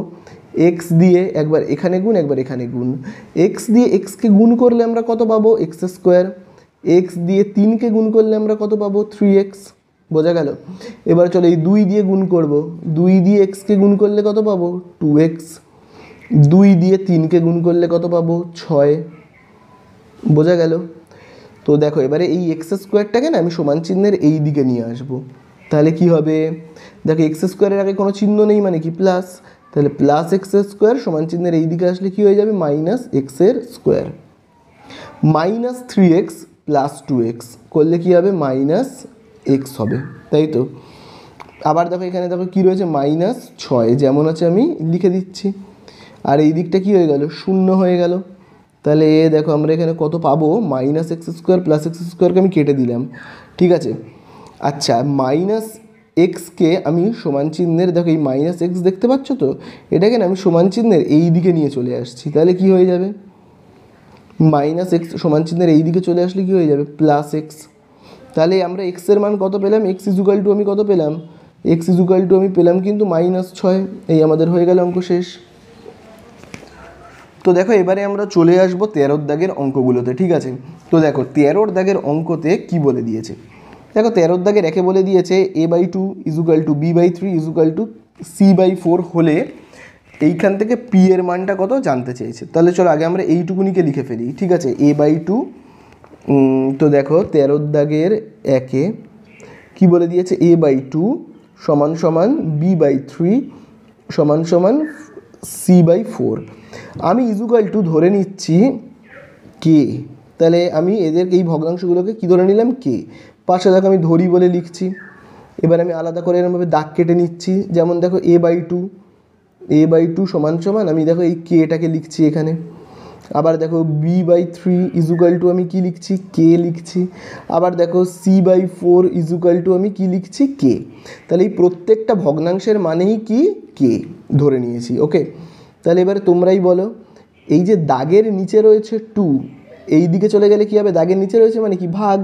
এক্স দিয়ে, একবার এখানে গুণ একবার এখানে গুণ, এক্স দিয়ে এক্সকে গুণ করলে আমরা কত পাবো x², এক্স দিয়ে 3কে গুণ করলে আমরা কত পাবো 3x, বোঝা গেল। এবার চলো এই 2 দিয়ে গুণ করব, 2 দিয়ে এক্সকে গুণ করলে কত পাবো 2x, 2 দিয়ে 3কে গুণ করলে কত পাবো 6, বোঝা গেল। তো দেখো এবারে এই x² না আমি সমান চিহ্নের এই দিকে নিয়ে আসবো, তাহলে কি হবে, দেখো x² আগে কোনো চিহ্ন নেই মানে কি প্লাস, তাহলে +x² সমান চিহ্নের এই দিকে আসলে কি হয়ে যাবে -x²। Minus 3x plus 2x করলে কী হবে মাইনাস এক্স হবে, তাই তো। আবার দেখো এখানে দেখো কী রয়েছে মাইনাস 6, যেমন আছে আমি লিখে দিচ্ছি। আর এই দিকটা কী হয়ে গেল, শূন্য হয়ে গেল। তাহলে দেখো আমরা এখানে কত পাবো, minus x square plus x স্কোয়ারকে আমি কেটে দিলাম, ঠিক আছে। আচ্ছা মাইনাস এক্সকে আমি সমান চিহ্নের, দেখো এই মাইনাস এক্স দেখতে পাচ্ছ তো, এটাকে না আমি সমান চিহ্নের এই দিকে নিয়ে চলে আসছি, তাহলে কি হয়ে যাবে, মাইনাস এক্স সমান চিহ্নের এই দিকে চলে আসলে কি হয়ে যাবে প্লাস এক্স। তাহলে আমরা এক্সের মান কত পেলাম, এক্স ইজুকাল টু আমি কত পেলাম, এক্স ইজুকাল টু আমি পেলাম কিন্তু -6। এই আমাদের হয়ে গেল অঙ্ক শেষ। তো দেখো এবারে আমরা চলে আসবো 13 দাগের অঙ্কগুলোতে, ঠিক আছে। তো দেখো 13 দাগের অঙ্কতে কি বলে দিয়েছে, দেখো 13 দাগের একে বলে দিয়েছে a/2 equal to b/3 equal to c/4 হলে এইখান থেকে p এর মানটা কত জানতে চেয়েছে। তাহলে চলো আগে আমরা এইটুকুনিকে লিখে ফেলি, ঠিক আছে। a/2, তো দেখো 13 দাগের একে কি বলে দিয়েছে, a/2 সমান সমান b/3 সমান সমান c/4। আমি ইজুকাল টু ধরে নিচ্ছি কে, তাহলে আমি এদের এই ভগ্নাংশগুলোকে কী ধরে নিলাম কে, পাশে দেখো আমি ধরি বলে লিখছি। এবার আমি আলাদা করে এরকমভাবে দাগ কেটে নিচ্ছি, যেমন দেখো a/2 সমান সমান আমি দেখো এই কেটাকে লিখছি এখানে। আবার দেখো b/3 ইজুকাল টু আমি কি লিখছি কে লিখছি। আবার দেখো c/4 ইজুকাল টু আমি কি লিখছি কে। তাহলে এই প্রত্যেকটা ভগ্নাংশের মানেই কি কে ধরে নিয়েছি, ওকে। তাহলে এবারে তোমরাই বলো, এই যে দাগের নিচে রয়েছে 2, এই দিকে চলে গেলে কি হবে, দাগের নিচে রয়েছে মানে কি ভাগ,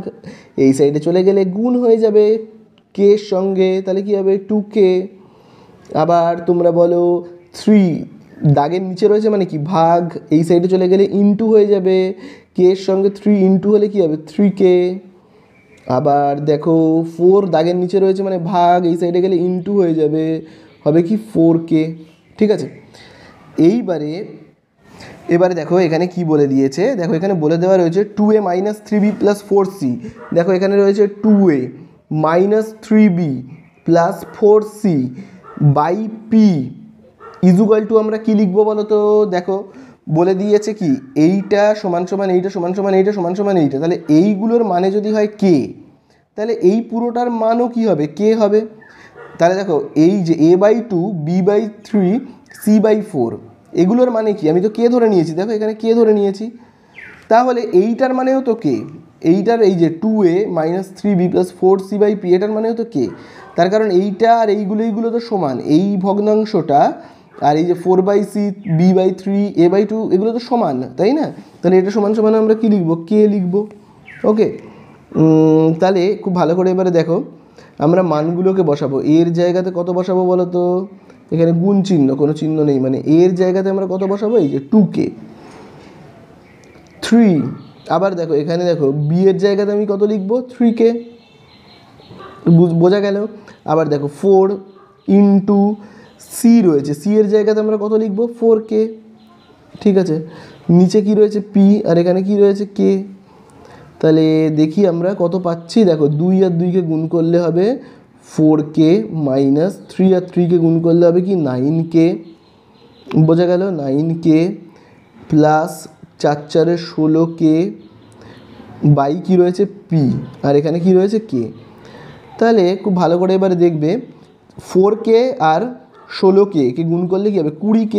এই সাইডে চলে গেলে গুণ হয়ে যাবে কে এর সঙ্গে, তাহলে কি হবে 2k। আবার তোমরা বলো 3, দাগের নিচে রয়েছে মানে কি ভাগ, এই সাইডে চলে গেলে ইনটু হয়ে যাবে, কে এর সঙ্গে 3 ইনটু হলে কি হবে 3k। আবার দেখো 4, দাগের নিচে রয়েছে মানে ভাগ, এই সাইডে গেলে ইনটু হয়ে যাবে, হবে কি 4k, ঠিক আছে। এবারে দেখো এখানে কি বলে দিয়েছে, দেখো এখানে বলে দেওয়া রয়েছে 2a minus 3b plus 4c। দেখো এখানে রয়েছে 2a minus 3b plus 4c by P equal to আমরা কি লিখবো বলো তো। দেখো বলে দিয়েছে কি এইটা সমান সমান এইটা সমান সমান এইটা সমান সমান এইটা, তাহলে এইগুলোর মানে যদি হয় কে, তাহলে এই পুরোটার মানও কি হবে কে হবে। তাহলে দেখো এই যে a/2 b/3 c/4 এগুলোর মানে কি, আমি তো কে ধরে নিয়েছি, দেখো এখানে কে ধরে নিয়েছি, তাহলে এইটার মানেও তো কে, এইটার এই যে 2a minus 3b plus 4c/p এটার মানেও তো কে। তার কারণ এইটা আর এইগুলো তো সমান, এই ভগ্নাংশটা আর এই যে 4/c b/3 a/2 এগুলো তো সমান, তাই না। তাহলে এটা সমান সমান আমরা কি লিখবো কে লিখবো, ওকে। তাহলে খুব ভালো করে এবারে দেখো আমরা মানগুলোকে বসাবো, এর জায়গাতে কত বসাবো বলো তো, এখানে গুণ চিহ্ন কোনো চিহ্ন নেই, মানে এর জায়গাতে আমরা কত বসাবো, এই যে 2k 3। আবার দেখো এখানে দেখো বি এর জায়গাতে আমি কত লিখবো 3k, বোঝা গেল। আবার দেখো 4 ইন্টু সি রয়েছে, সি এর জায়গাতে আমরা কত লিখবো 4k, ঠিক আছে। নিচে কি রয়েছে পি আর এখানে কি রয়েছে কে। তাহলে দেখি আমরা কত পাচ্ছি, দেখো 2 আর 2কে গুণ করলে হবে 4k মাইনাস 3 আর 3কে গুণ করলে হবে কি 9k, বোঝা গেল 9k প্লাস 4 4 16k বাই কী রয়েছে পি আর এখানে কি রয়েছে কে। তাহলে খুব ভালো করে এবারে দেখবে 4k আর 16k কে গুণ করলে কী হবে 20k,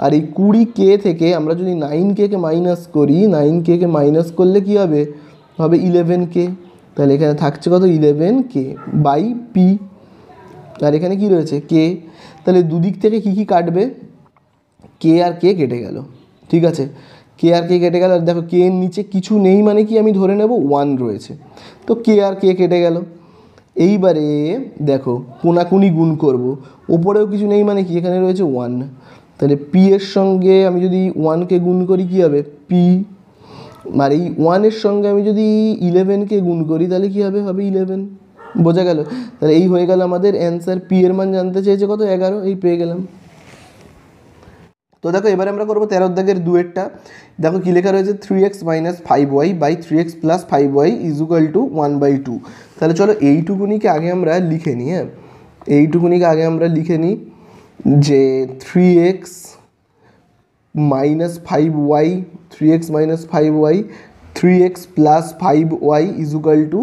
আর এই 20k থেকে আমরা যদি 9k কে মাইনাস করি, 9k কে মাইনাস করলে কী হবে, হবে 11k। তাহলে এখানে থাকছে কত 11k বাই পি, আর এখানে কি রয়েছে কে। তাহলে দুদিক থেকে কি কি কাটবে, কে আর কে কেটে গেল, ঠিক আছে। কে আর কে কেটে গেল, আর দেখো কে এর নিচে কিছু নেই মানে কি আমি ধরে নেব 1 রয়েছে, তো কে আর কে কেটে গেল। এইবারে দেখো কোনাকুনি গুণ করব, ওপরেও কিছু নেই মানে কি এখানে রয়েছে 1, তাহলে পি এর সঙ্গে আমি যদি 1কে গুণ করি কি হবে পি, আর এই 1 এর সঙ্গে আমি যদি 11কে গুণ করি তাহলে কি হবে, হবে 11, বোঝা গেল। তাহলে এই হয়ে গেল আমাদের অ্যান্সার, পি এর মান জানতে চেয়েছে কত 11, এই পেয়ে গেলাম। তো দেখো এবারে আমরা করবো 13 দাগের দুয়েরটা। দেখো কী লেখা রয়েছে 3x minus 5y by 3x plus 5y is equal to 1/2। তাহলে চলো এইটুকুনিকে আগে আমরা লিখে নিই, হ্যাঁ এইটুকুনিকে আগে আমরা লিখে নিই যে 3x minus 5y, 3x minus 5y, 3x plus 5y is equal to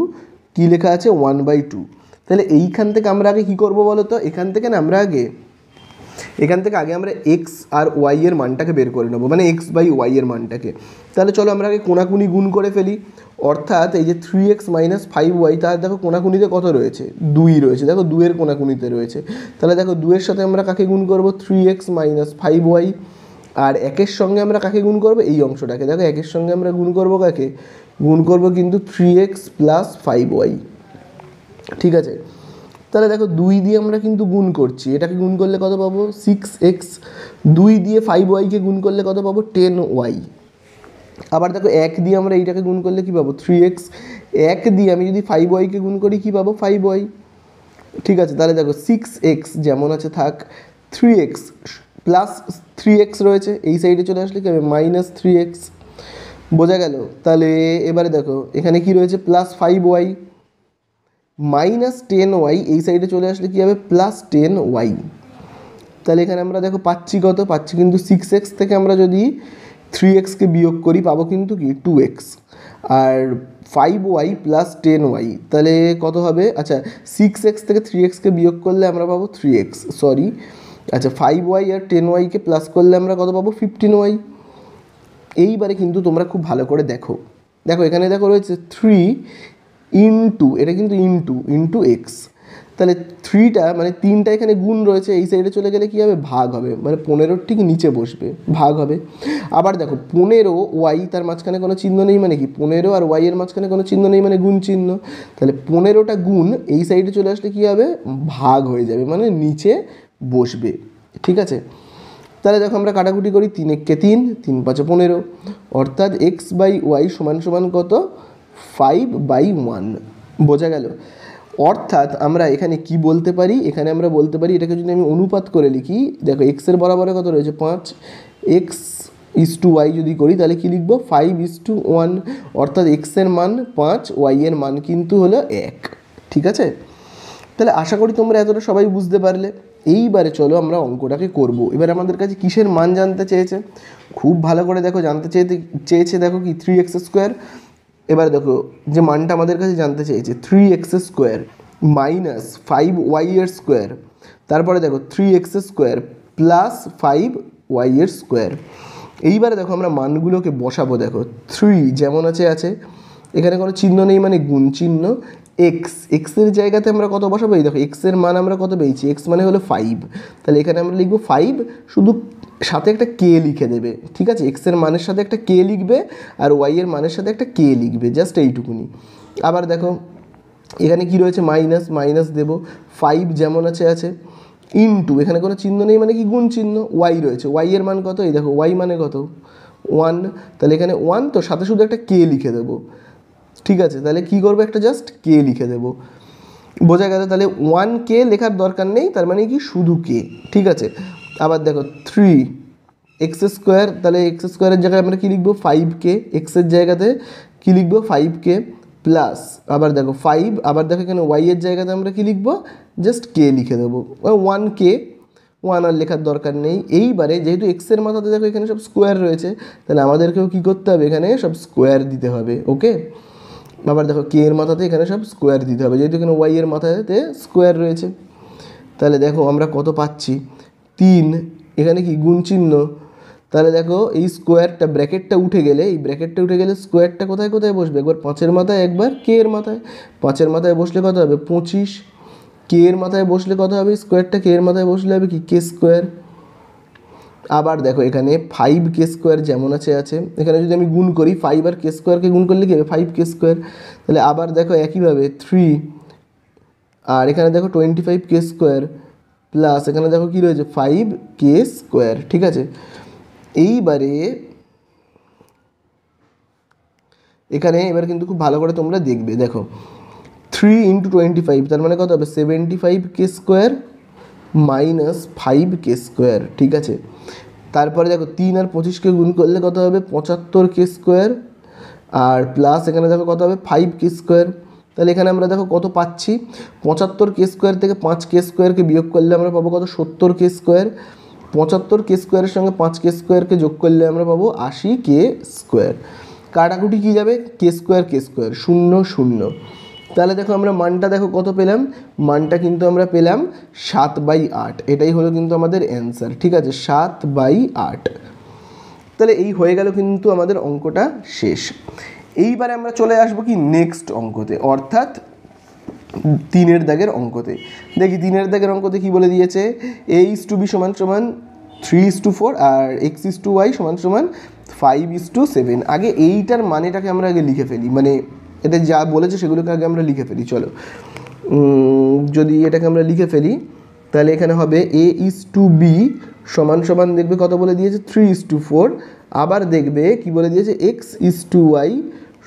কী লেখা আছে 1/2। তাহলে এইখান থেকে আমরা আগে কী করবো বলো তো, এখান থেকে আমরা এক্স আর ওয়াই এর মানটাকে বের করে নেবো, মানে এক্স বাই ওয়াই এর মানটাকে। তাহলে চলো আমরা আগে কোনাকুনি গুণ করে ফেলি। অর্থাৎ এই যে 3x মাইনাস 5y, তার দেখো কোনাকুনিতে কত রয়েছে, 2 রয়েছে, দেখো 2 এর কোনাকুনিতে রয়েছে। তাহলে দেখো 2 এর সাথে আমরা কাকে গুণ করবো, 3x মাইনাস 5y, আর একের সঙ্গে আমরা কাকে গুণ করবো, এই অংশটাকে। দেখো একের সঙ্গে আমরা গুণ করবো কাকে, গুণ করবো কিন্তু 3x প্লাস 5y, ঠিক আছে। তাহলে দেখো 2 দিয়ে আমরা কিন্তু গুণ করছি, এটাকে গুণ করলে কত পাবো 6x, 2 দিয়ে 5yকে গুণ করলে কত পাবো 10y। আবার দেখো 1 দিয়ে আমরা এইটাকে গুণ করলে কী পাবো 3x, 1 দিয়ে আমি যদি 5yকে গুণ করি কী পাবো 5y, ঠিক আছে। তাহলে দেখো 6x যেমন আছে থাক, 3x প্লাস 3x রয়েছে, এই সাইডে চলে আসলে কী হবে মাইনাস 3x, বোঝা গেল। তাহলে এবারে দেখো এখানে কি রয়েছে প্লাস 5y, মাইনাস 10y, এই সাইডে চলে আসলে কী হবে প্লাস 10y। তাহলে এখানে আমরা দেখো পাচ্ছি কত, পাচ্ছি কিন্তু 6x থেকে আমরা যদি 3xকে বিয়োগ করি পাবো কিন্তু কি 2x, আর 5y প্লাস 10y তাহলে কত হবে, আচ্ছা 6x থেকে 3xকে বিয়োগ করলে আমরা পাবো 3x, সরি, আচ্ছা 5y আর 10yকে প্লাস করলে আমরা কত পাবো 15y। এইবারে কিন্তু তোমরা খুব ভালো করে দেখো, দেখো এখানে দেখো রয়েছে 3 ইন্টু, এটা কিন্তু ইন্টু এক্স, তাহলে 3টা মানে 3টা এখানে গুণ রয়েছে, এই সাইডে চলে গেলে কী হবে ভাগ হবে, মানে 15 ঠিক নিচে বসবে, ভাগ হবে। আবার দেখো 15y, তার মাঝখানে কোনো চিহ্ন নেই, মানে কি 15 আর y এর মাঝখানে কোনো চিহ্ন নেই, মানে গুণ চিহ্ন। তাহলে 15টা গুণ এই সাইডে চলে আসলে কী হবে ভাগ হয়ে যাবে, মানে নিচে বসবে, ঠিক আছে। তাহলে দেখো আমরা কাটাকুটি করি, 3 একে 3, 3 5 15, অর্থাৎ এক্স বাই ওয়াই সমান সমান কত 5/1, বোঝা গেল। অর্থাৎ আমরা এখানে কি বলতে পারি, এখানে আমরা বলতে পারি এটাকে যদি আমি অনুপাত করে লিখি, দেখো এক্সের বরাবরে কত রয়েছে 5, x/y যদি করি তাহলে কি লিখবো 5:1, অর্থাৎ এক্সের মান 5, ওয়াই এর মান কিন্তু হলো 1, ঠিক আছে। তাহলে আশা করি তোমরা এতটা সবাই বুঝতে পারলে। এইবারে চলো আমরা অঙ্কটাকে করব। এবার আমাদের কাছে কিসের মান জানতে চেয়েছে, খুব ভালো করে দেখো, জানতে চেয়েছে দেখো কি 3x²। এবার দেখো যে মানটা আমাদের কাছে জানতে চেয়েছে 3x² মাইনাস 5y², তারপরে দেখো 3x² প্লাস 5y²। এইবারে দেখো আমরা মানগুলোকে বসাবো, দেখো 3 যেমন আছে, এখানে কোনো চিহ্ন নেই মানে গুণ চিহ্ন, এক্সের জায়গাতে আমরা কত বসাবো, এই দেখো এক্সের মান আমরা কত পেয়েছি, এক্স মানে হলো 5, তাহলে এখানে আমরা লিখবো 5, শুধু সাথে একটা কে লিখে দেবে, ঠিক আছে। এক্সের মানের সাথে একটা কে লিখবে আর ওয়াই এর মানের সাথে একটা কে লিখবে, জাস্ট এইটুকুনি। আবার দেখো এখানে কি রয়েছে মাইনাস দেবো, 5 যেমন আছে, ইনটু এখানে কোনো চিহ্ন নেই মানে কি গুণ চিহ্ন, ওয়াই রয়েছে, ওয়াই এর মান কত, এই দেখো ওয়াই মানে কত 1, তাহলে এখানে 1, তো সাথে শুধু একটা কে লিখে দেবো, ঠিক আছে। তাহলে কি করবো একটা জাস্ট কে লিখে দেবো, বোঝা গেল। তাহলে 1k লেখার দরকার নেই, তার মানে কি শুধু কে, ঠিক আছে। আবার দেখো 3x², তাহলে x² এর জায়গায় আমরা কী লিখবো 5k, এক্সের জায়গাতে কী লিখবো 5k প্লাস, আবার দেখো 5, আবার দেখো এখানে y এর জায়গাতে আমরা কী লিখবো জাস্ট কে লিখে দেবো, 1k, 1 আর লেখার দরকার নেই। এইবারে যেহেতু এক্সের মাথাতে দেখো এখানে সব স্কোয়ার রয়েছে, তাহলে আমাদেরকেও কী করতে হবে এখানে সব স্কোয়ার দিতে হবে, ওকে। আবার দেখো কে এর মাথাতে এখানে সব স্কোয়ার দিতে হবে, যেহেতু এখানে ওয়াই এর মাথাতে স্কোয়ার রয়েছে। তাহলে দেখো আমরা কত পাচ্ছি 3, এখানে কি গুণ চিহ্ন, তাহলে দেখো এই স্কোয়ারটা ব্র্যাকেটটা উঠে গেলে, এই ব্র্যাকেটটা উঠে গেলে স্কোয়ারটা কোথায় কোথায় বসবে, একবার 5-এর মাথায়, একবার কে এর মাথায়। 5-এর মাথায় বসলে কত হবে 25, কে এর মাথায় বসলে কত হবে, স্কোয়ারটা কে এর মাথায় বসলে হবে কি k²। আবার দেখো এখানে 5k² যেমন আছে, এখানে যদি আমি গুণ করি 5 আর k²কে গুণ করলে কী হবে 5k², তাহলে আবার দেখো একইভাবে 3, আর এখানে দেখো 25k² প্লাস এখানে দেখো কী রয়েছে 5k², ঠিক আছে। এইবারে এখানে এবার কিন্তু খুব ভালো করে তোমরা দেখবে, দেখো 3 × 25 তার মানে কত হবে 75k² মাইনাস 5k², ঠিক আছে। তারপরে দেখো 3 আর 25কে গুণ করলে কত হবে 75k², আর প্লাস এখানে দেখো কত হবে 5k²। তাহলে এখানে আমরা দেখো কত পাচ্ছি 75k² থেকে 5k² বিয়োগ করলে আমরা পাবো কত 70k², 75 কে স্কোয়ারের সঙ্গে 5 কে স্কোয়ারকে যোগ করলে আমরা পাবো 80 কে স্কোয়ার। কাটাকুটি কী যাবে, কে স্কোয়ার 0 0। তাহলে দেখো আমরা মানটা দেখো কত পেলাম, মানটা কিন্তু আমরা পেলাম 7/8। এটাই হলো কিন্তু আমাদের অ্যান্সার। ঠিক আছে, 7/8। তাহলে এই হয়ে গেল কিন্তু আমাদের অঙ্কটা শেষ। এইবারে আমরা চলে আসবো কি নেক্সট অঙ্কতে, অর্থাৎ 3-এর দাগের অঙ্কতে। দেখি 3-এর দাগের অঙ্কতে কি বলে দিয়েছে, a/b = 3:4 আর x/y = 5:7। আগে এইটার মানেটাকে আমরা আগে লিখে ফেলি, মানে এটা যা বলেছে সেগুলোকে আগে আমরা লিখে ফেলি। চলো, যদি এটাকে আমরা লিখে ফেলি তাহলে এখানে হবে a/b = দেখবে কত বলে দিয়েছে 3:4। আবার দেখবে কি বলে দিয়েছে x/y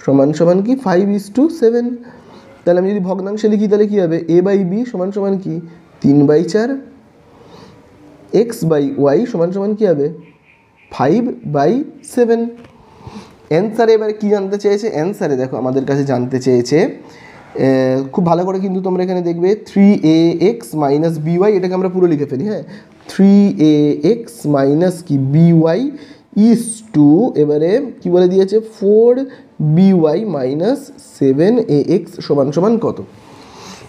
= কি 5:7। তাহলে আমি যদি ভগ্নাংশে লিখি তাহলে কী হবে, a/b = কি 3/4, x/y = কী হবে 5/7। অ্যান্সারে এবারে কী জানতে চেয়েছে, অ্যান্সারে দেখো আমাদের কাছে জানতে চেয়েছে, খুব ভালো করে কিন্তু তোমরা এখানে দেখবে 3ax - by, এটাকে আমরা পুরো লিখে ফেলি। হ্যাঁ, 3ax - কি by এবারে কি বলে দিয়েছে 4by - 7ax = কত।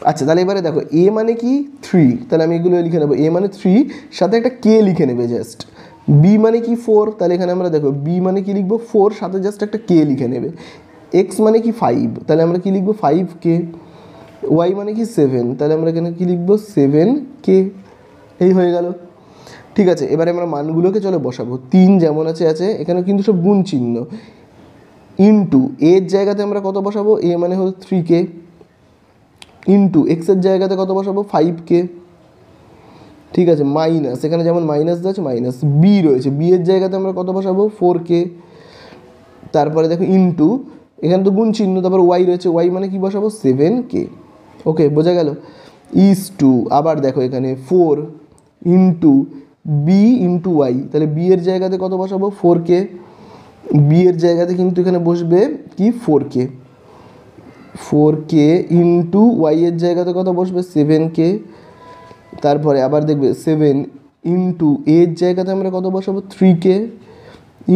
আচ্ছা, তাহলে এবারে দেখো a মানে কি 3, তাহলে আমি এগুলো লিখে নেবো। a মানে 3, সাথে একটা k লিখে নেবে জাস্ট। b মানে কি 4, তাহলে এখানে আমরা দেখো b মানে কি লিখবো 4, সাথে জাস্ট একটা k লিখে নেবে। x মানে কি 5, তাহলে আমরা কি লিখবো 5k। y মানে কি 7, তাহলে আমরা এখানে কি লিখবো 7k। এই হয়ে গেল। ঠিক আছে, এবারে আমরা মানগুলোকে চলো বসাবো। 3 যেমন আছে এখানে কিন্তু সব গুণ চিহ্ন, ইন্টু এর জায়গাতে আমরা কত বসাবো, a মানে হলো 3k, ইন্টু এক্সের জায়গাতে কত বসাবো 5k। ঠিক আছে, মাইনাস, এখানে যেমন মাইনাস আছে মাইনাস, বি রয়েছে, বি এর জায়গাতে আমরা কত বসাবো 4k। তারপরে দেখো ইন্টু, এখানে তো গুণ চিহ্ন, তারপর ওয়াই রয়েছে, ওয়াই মানে কি বসাবো 7k। ওকে, বোঝা গেল। ইস/টু, আবার দেখো এখানে 4 ইন্টু বি ইন্টু ওয়াই, তাহলে বি এর জায়গাতে কত বসাবো 4k, বি এর জায়গাতে কিন্তু এখানে বসবে কি 4k ইন্টু ওয়াই এর জায়গাতে কত বসবে 7k। তারপরে আবার দেখবে 7 ইন্টু এর জায়গাতে আমরা কত বসাবো 3k,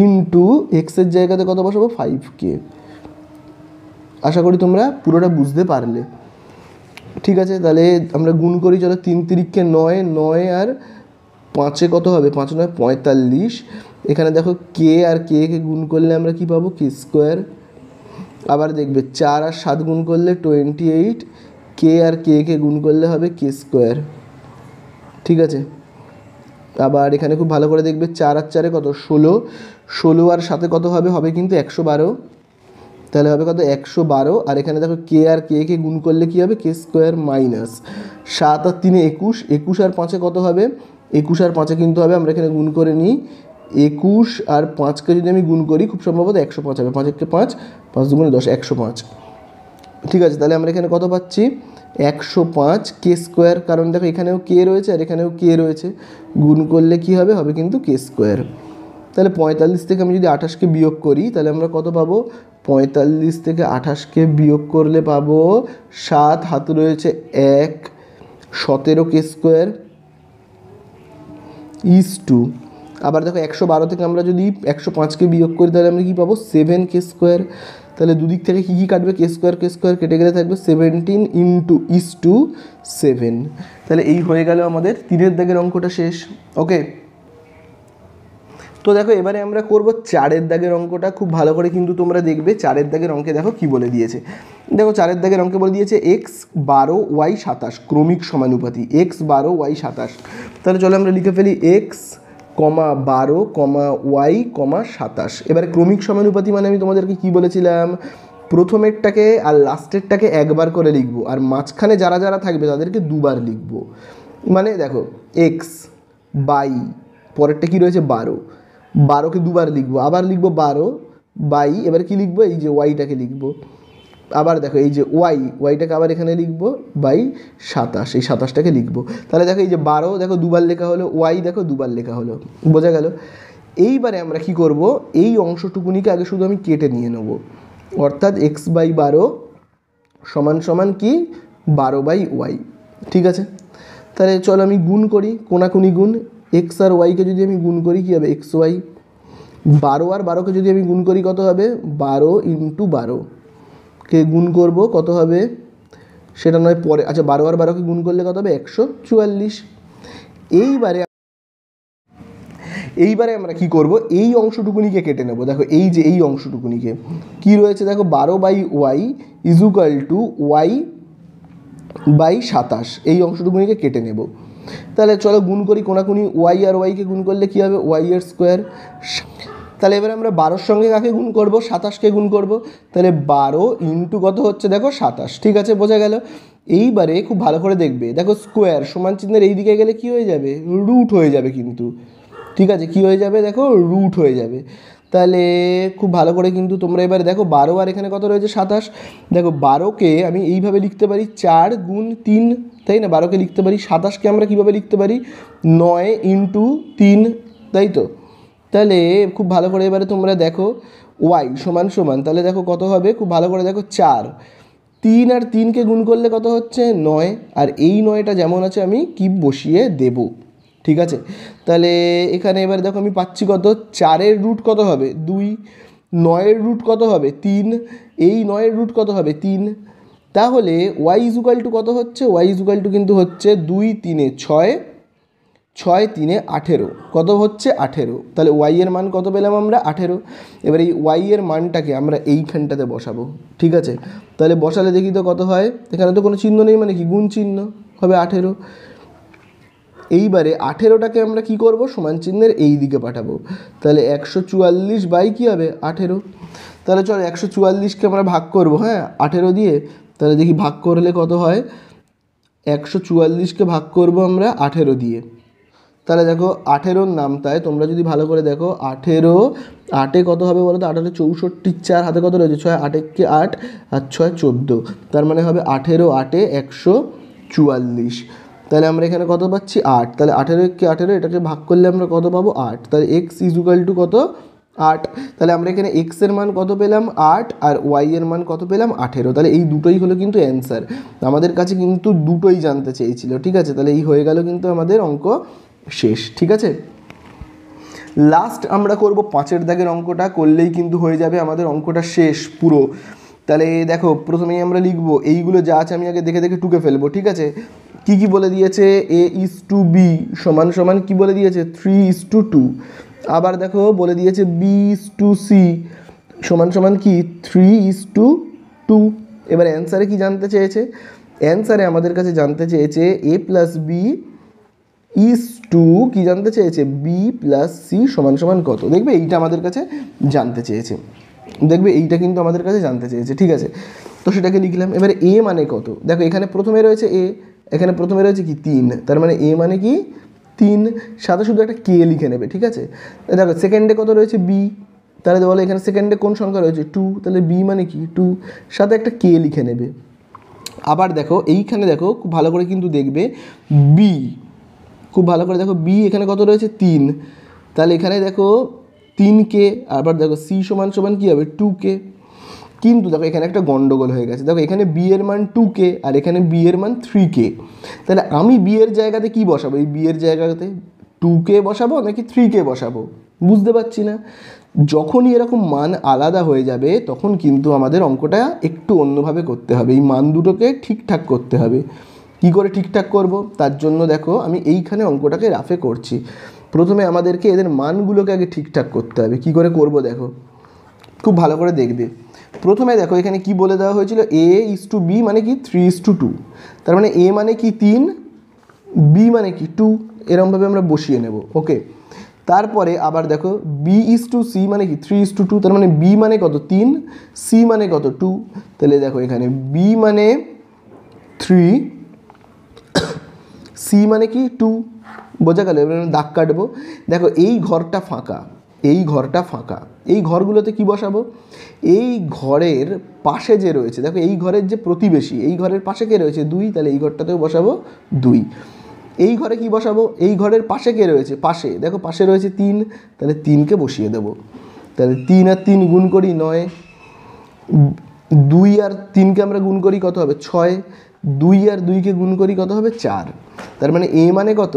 ইন্টু এক্সের জায়গাতে কত বসাবো 5k। আশা করি তোমরা পুরোটা বুঝতে পারলে। ঠিক আছে, তাহলে আমরা গুণ করি, চলো 3 3 9, 9 আর 5 কত হবে 5 9 45। এখানে দেখো কে আর কে গুণ করলে আমরা কি পাবো k স্কোয়ার। আবার দেখবে 4 আর 7 গুণ করলে 28, কে আর কে গুণ করলে হবে k স্কোয়ার। ঠিক আছে, আবার এখানে খুব ভালো করে দেখবে 4 আর 4 কত 16, 16 আর 7 কত হবে কিন্তু 112, তাহলে হবে কত 112। আর এখানে দেখো কে আর কে গুণ করলে কি হবে k স্কোয়ার, মাইনাস 7 আর 3 21, 21 আর 5 কত হবে 21 আর 5 কিন্তু হবে, আমরা এখানে গুণ করে নিই 21 আর 5কে যদি আমি গুণ করি খুব সম্ভবত 105 হবে, 5 1 5, 5 2 10, 105। ঠিক আছে, তাহলে আমরা এখানে কত পাচ্ছি 105 কে স্কোয়ার, কারণ দেখো এখানেও কে রয়েছে আর এখানেও কে রয়েছে, গুণ করলে কি হবে কিন্তু কে স্কোয়ার। তাহলে 45 থেকে আমি যদি 28কে বিয়োগ করি তাহলে আমরা কত পাবো, 45 থেকে 28কে বিয়োগ করলে পাবো 7, হাতে রয়েছে 1, 17 কে স্কোয়ার ইস/টু। আবার দেখো 112 থেকে আমরা যদি 105কে বিয়োগ করি তাহলে আমরা কি পাবো 7k স্কোয়ার। তাহলে দুদিক থেকে কী কাটবে, কে স্কোয়ার কেটে গেলে থাকবে 17 ইন্টু ইস/টু 7। তাহলে এই হয়ে গেল আমাদের 3-এর দাগের অঙ্কটা শেষ। ওকে, তো দেখো এবারে আমরা করব 4-এর দাগের অঙ্কটা। খুব ভালো করে কিন্তু তোমরা দেখবে 4-এর দাগের অঙ্কে দেখো কি বলে দিয়েছে। দেখো 4-এর দাগের অঙ্কে বলে দিয়েছে x 12 y 27 ক্রমিক সমানুপাতি, x 12 y 27। তাহলে চলো আমরা লিখে ফেলি x, 12, y, 27। এবারে ক্রমিক সমানুপাতি মানে আমি তোমাদেরকে কি বলেছিলাম, প্রথমেরটাকে আর লাস্টেরটাকে একবার করে লিখবো, আর মাঝখানে যারা যারা থাকবে তাদেরকে দুবার লিখবো। মানে দেখো x বাই, পরেরটা কি রয়েছে 12, 12কে দুবার লিখবো, আবার লিখবো 12 বাই, এবার কি লিখবো এই যে ওয়াইটাকে লিখবো, আবার দেখো এই যে ওয়াইটাকে আবার এখানে লিখবো বাই 27, এই 27টাকে লিখবো। তাহলে দেখো এই যে 12 দেখো দুবার লেখা হলো, ওয়াই দেখো দুবার লেখা হলো, বোঝা গেল। এইবারে আমরা কি করব, এই অংশটুকুনিকে আগে শুধু আমি কেটে নিয়ে নেব, অর্থাৎ x/12 সমান কি 12/y। ঠিক আছে, তাহলে চলো আমি গুণ করি, কোনাকুনি গুণ, এক্স আর ওয়াইকে যদি আমি গুণ করি কী হবে এক্স ওয়াই, 12 আর 12কে যদি আমি গুণ করি কত হবে 12 ইন্টু 12কে গুণ করব কত হবে সেটা নয় পরে, আচ্ছা 12 আর 12কে গুণ করলে কত হবে 144। এইবারে আমরা কি করব, এই অংশটুকুনিকে কেটে নেব। দেখো এই যে এই অংশটুকুনিকে কি রয়েছে, দেখো 12/y equal to Y by 27, এই অংশটুকুনিকে কেটে নেব। তাহলে চলো গুণ করি কোনাকুনি, ওয়াই আর ওয়াইকে গুণ করলে কী হবে ওয়াই এর স্কোয়ার। তাহলে এবারে আমরা 12 সঙ্গে কাকে গুণ করব 27কে গুণ করব, তাহলে 12 ইন্টু কত হচ্ছে দেখো 27, ঠিক আছে বোঝা গেল। এইবারে খুব ভালো করে দেখবে, দেখো স্কোয়ার সমান চিহ্নের এই দিকে গেলে কি হয়ে যাবে রুট হয়ে যাবে, কিন্তু ঠিক আছে কি হয়ে যাবে দেখো রুট হয়ে যাবে। তাহলে খুব ভালো করে কিন্তু তোমরা এবারে দেখো 12 আর এখানে কত রয়েছে 27, দেখো 12কে আমি এইভাবে লিখতে পারি 4 গুণ 3, তাই না, 12কে লিখতে পারি। 27কে আমরা কীভাবে লিখতে পারি 9 ইন্টু 3, তাই তো। তাহলে খুব ভালো করে এবারে তোমরা দেখো ওয়াই সমান সমান, তাহলে দেখো কত হবে খুব ভালো করে দেখো 4, 3 আর 3কে গুণ করলে কত হচ্ছে 9, আর এই 9টা যেমন আছে আমি কি বসিয়ে দেব, ঠিক আছে। তাহলে এখানে এবার দেখো আমি পাচ্ছি কত 4-এর রুট কত হবে 2, 9-এর রুট কত হবে 3, এই 9-এর রুট কত হবে 3। তাহলে ওয়াই ইজুকাল টু কত হচ্ছে, ওয়াই ইজুকাল টু কিন্তু হচ্ছে 2 3 6, 6 3 18, কত হচ্ছে 18। তাহলে ওয়াই এর মান কত পেলাম আমরা 18। এবার এই ওয়াই এর মানটাকে আমরা এইখানটাতে বসাবো, ঠিক আছে। তাহলে বসালে দেখি তো কত হয়, এখানে তো কোনো চিহ্ন নেই মানে কি গুণ চিহ্ন হবে 18। এইবারে 18টাকে আমরা কি করব সমান চিহ্নের এই দিকে পাঠাবো, তাহলে 144 বাই কী হবে 18। তাহলে চলো 144কে আমরা ভাগ করব হ্যাঁ 18 দিয়ে, তাহলে দেখি ভাগ করলে কত হয়, 144কে ভাগ করব আমরা 18 দিয়ে। তাহলে দেখো 18-র নামতায় তোমরা যদি ভালো করে দেখো 18 8-এ কত হবে বলো তো, 18 64, 4 হাতে কত রয়েছে 6, 8 কে 8 আর 6 14, তার মানে হবে 18 8-এ 144। তাহলে আমরা এখানে কত পাচ্ছি 8, তাহলে 18কে 18 এটাকে ভাগ করলে আমরা কত পাবো 8, তাহলে এক্স ইজুকাল টু কত 8। তাহলে আমরা এখানে এক্স এর মান কত পেলাম 8 আর ওয়াই এর মান কত পেলাম 18। তাহলে এই দুটোই হলো কিন্তু অ্যান্সার, আমাদের কাছে কিন্তু দুটোই জানতে চেয়েছিল, ঠিক আছে। তাহলে এই হয়ে গেল কিন্তু আমাদের অঙ্ক শেষ, ঠিক আছে। লাস্ট আমরা করব 5-এর দাগের অঙ্কটা, করলেই কিন্তু হয়ে যাবে আমাদের অঙ্কটা শেষ পুরো। তাহলে দেখো প্রথমেই আমরা লিখব এইগুলো যা আছে আমি আগে দেখে দেখে টুকে ফেলবো, ঠিক আছে। কি কি বলে দিয়েছে a:b সমান সমান কি বলে দিয়েছে 3:2, আবার দেখো বলে দিয়েছে b:c সমান সমান কি 3:2। এবার অ্যান্সারে কি জানতে চেয়েছে, অ্যান্সারে আমাদের কাছে জানতে চেয়েছে a plus b is to কী জানতে চেয়েছে বি প্লাস সি সমান সমান কত, দেখবে এইটা আমাদের কাছে জানতে চেয়েছে, দেখবে এইটা কিন্তু আমাদের কাছে জানতে চেয়েছে, ঠিক আছে। তো সেটাকে লিখলাম। এবারে এ মানে কত, দেখো এখানে প্রথমে রয়েছে এ, এখানে প্রথমে রয়েছে কি 3, তার মানে এ মানে কি 3, সাথে শুধু একটা কে লিখে নেবে, ঠিক আছে। দেখো সেকেন্ডে কত রয়েছে বি, তাহলে বলো এখানে সেকেন্ডে কোন সংখ্যা রয়েছে 2, তাহলে বি মানে কি 2, সাথে একটা কে লিখে নেবে। আবার দেখো এইখানে দেখো খুব ভালো করে কিন্তু দেখবে বি, খুব ভালো করে দেখো বি এখানে কত রয়েছে 3, তাহলে এখানে দেখো 3কে, আবার দেখো সি সমান সমান কী হবে 2কে। কিন্তু দেখো এখানে একটা গন্ডগোল হয়ে গেছে, দেখো এখানে বি এর মান 2কে আর এখানে বি এর মান 3কে। তাহলে আমি বি এর জায়গাতে কি বসাবো, এই বি এর জায়গাতে 2কে বসাবো নাকি 3কে বসাবো বুঝতে পারছি না। যখনই এরকম মান আলাদা হয়ে যাবে তখন কিন্তু আমাদের অঙ্কটা একটু অন্যভাবে করতে হবে, এই মান দুটোকে ঠিকঠাক করতে হবে। কি করে ঠিকঠাক করব, তার জন্য দেখো আমি এইখানে অঙ্কটাকে রাফে করছি। প্রথমে আমাদেরকে এদের মানগুলোকে আগে ঠিকঠাক করতে হবে। কি করে করব দেখো খুব ভালো করে দেখবে। প্রথমে দেখো এখানে কি বলে দেওয়া হয়েছিল a:b মানে কি 3:2, তার মানে a মানে কি 3, b মানে কি 2, এরকমভাবে আমরা বসিয়ে নেব, ওকে। তারপরে আবার দেখো b:c মানে কি 3:2, তার মানে b মানে কত 3, c মানে কত 2, তাহলে দেখো এখানে b মানে 3, c মানে কি 2, বোঝা গেল। এবার দাগ কাটবো, দেখো এই ঘরটা ফাঁকা, এই ঘরটা ফাঁকা, এই ঘরগুলোতে কি বসাবো, এই ঘরের পাশে যে রয়েছে দেখো এই ঘরের যে প্রতিবেশী, এই ঘরের পাশে কে রয়েছে 2, তাহলে এই ঘরটাতেও বসাবো 2। এই ঘরে কি বসাবো, এই ঘরের পাশে কে রয়েছে, পাশে দেখো পাশে রয়েছে 3, তাহলে 3কে বসিয়ে দেবো। তাহলে 3 আর 3 গুণ করি 9, 2 আর 3কে আমরা গুণ করি কত হবে 6, 2 আর 2কে গুণ করি কত হবে 4, তার মানে এ মানে কত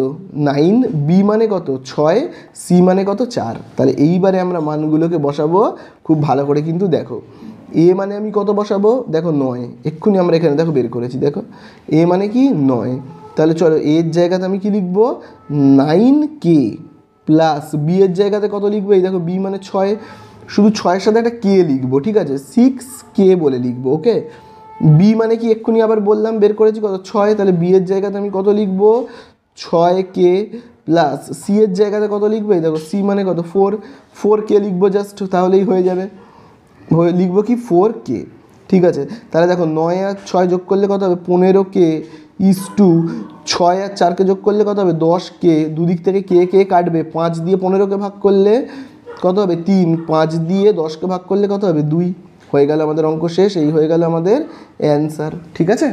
9, বি মানে কত 6, সি মানে কত 4। তাহলে এইবারে আমরা মানগুলোকে বসাবো খুব ভালো করে, কিন্তু দেখো এ মানে আমি কত বসাবো, দেখো 9, এক্ষুনি আমরা এখানে দেখো বের করেছি, দেখো এ মানে কি 9, তাহলে চলো এর জায়গাতে আমি কি লিখবো 9k প্লাস বি এর জায়গাতে কত লিখবো, এই দেখো বি মানে 6, শুধু 6-এর সাথে একটা কে লিখবো, ঠিক আছে 6k বলে লিখবো, ওকে। বি মানে কি এক্ষুনি আবার বললাম বের করেছি কত 6, তাহলে বি এর জায়গাতে আমি কত লিখবো 6k প্লাস সি এর জায়গাতে কত লিখবো, এই দেখো সি মানে কত 4k লিখবো জাস্ট, তাহলেই হয়ে যাবে, লিখবো কি 4k, ঠিক আছে। তাহলে দেখো 9 আর 6 যোগ করলে কত হবে 15k ইস টু 6 আর 4কে যোগ করলে কত হবে 10k, দুদিক থেকে কে কাটবে, 5 দিয়ে 15কে ভাগ করলে কত হবে 3, 5 দিয়ে 10কে ভাগ করলে কত হবে 2, হয়ে গেল আমাদের অঙ্ক শেষ, এই হয়ে গেল আমাদের অ্যান্সার, ঠিক আছে।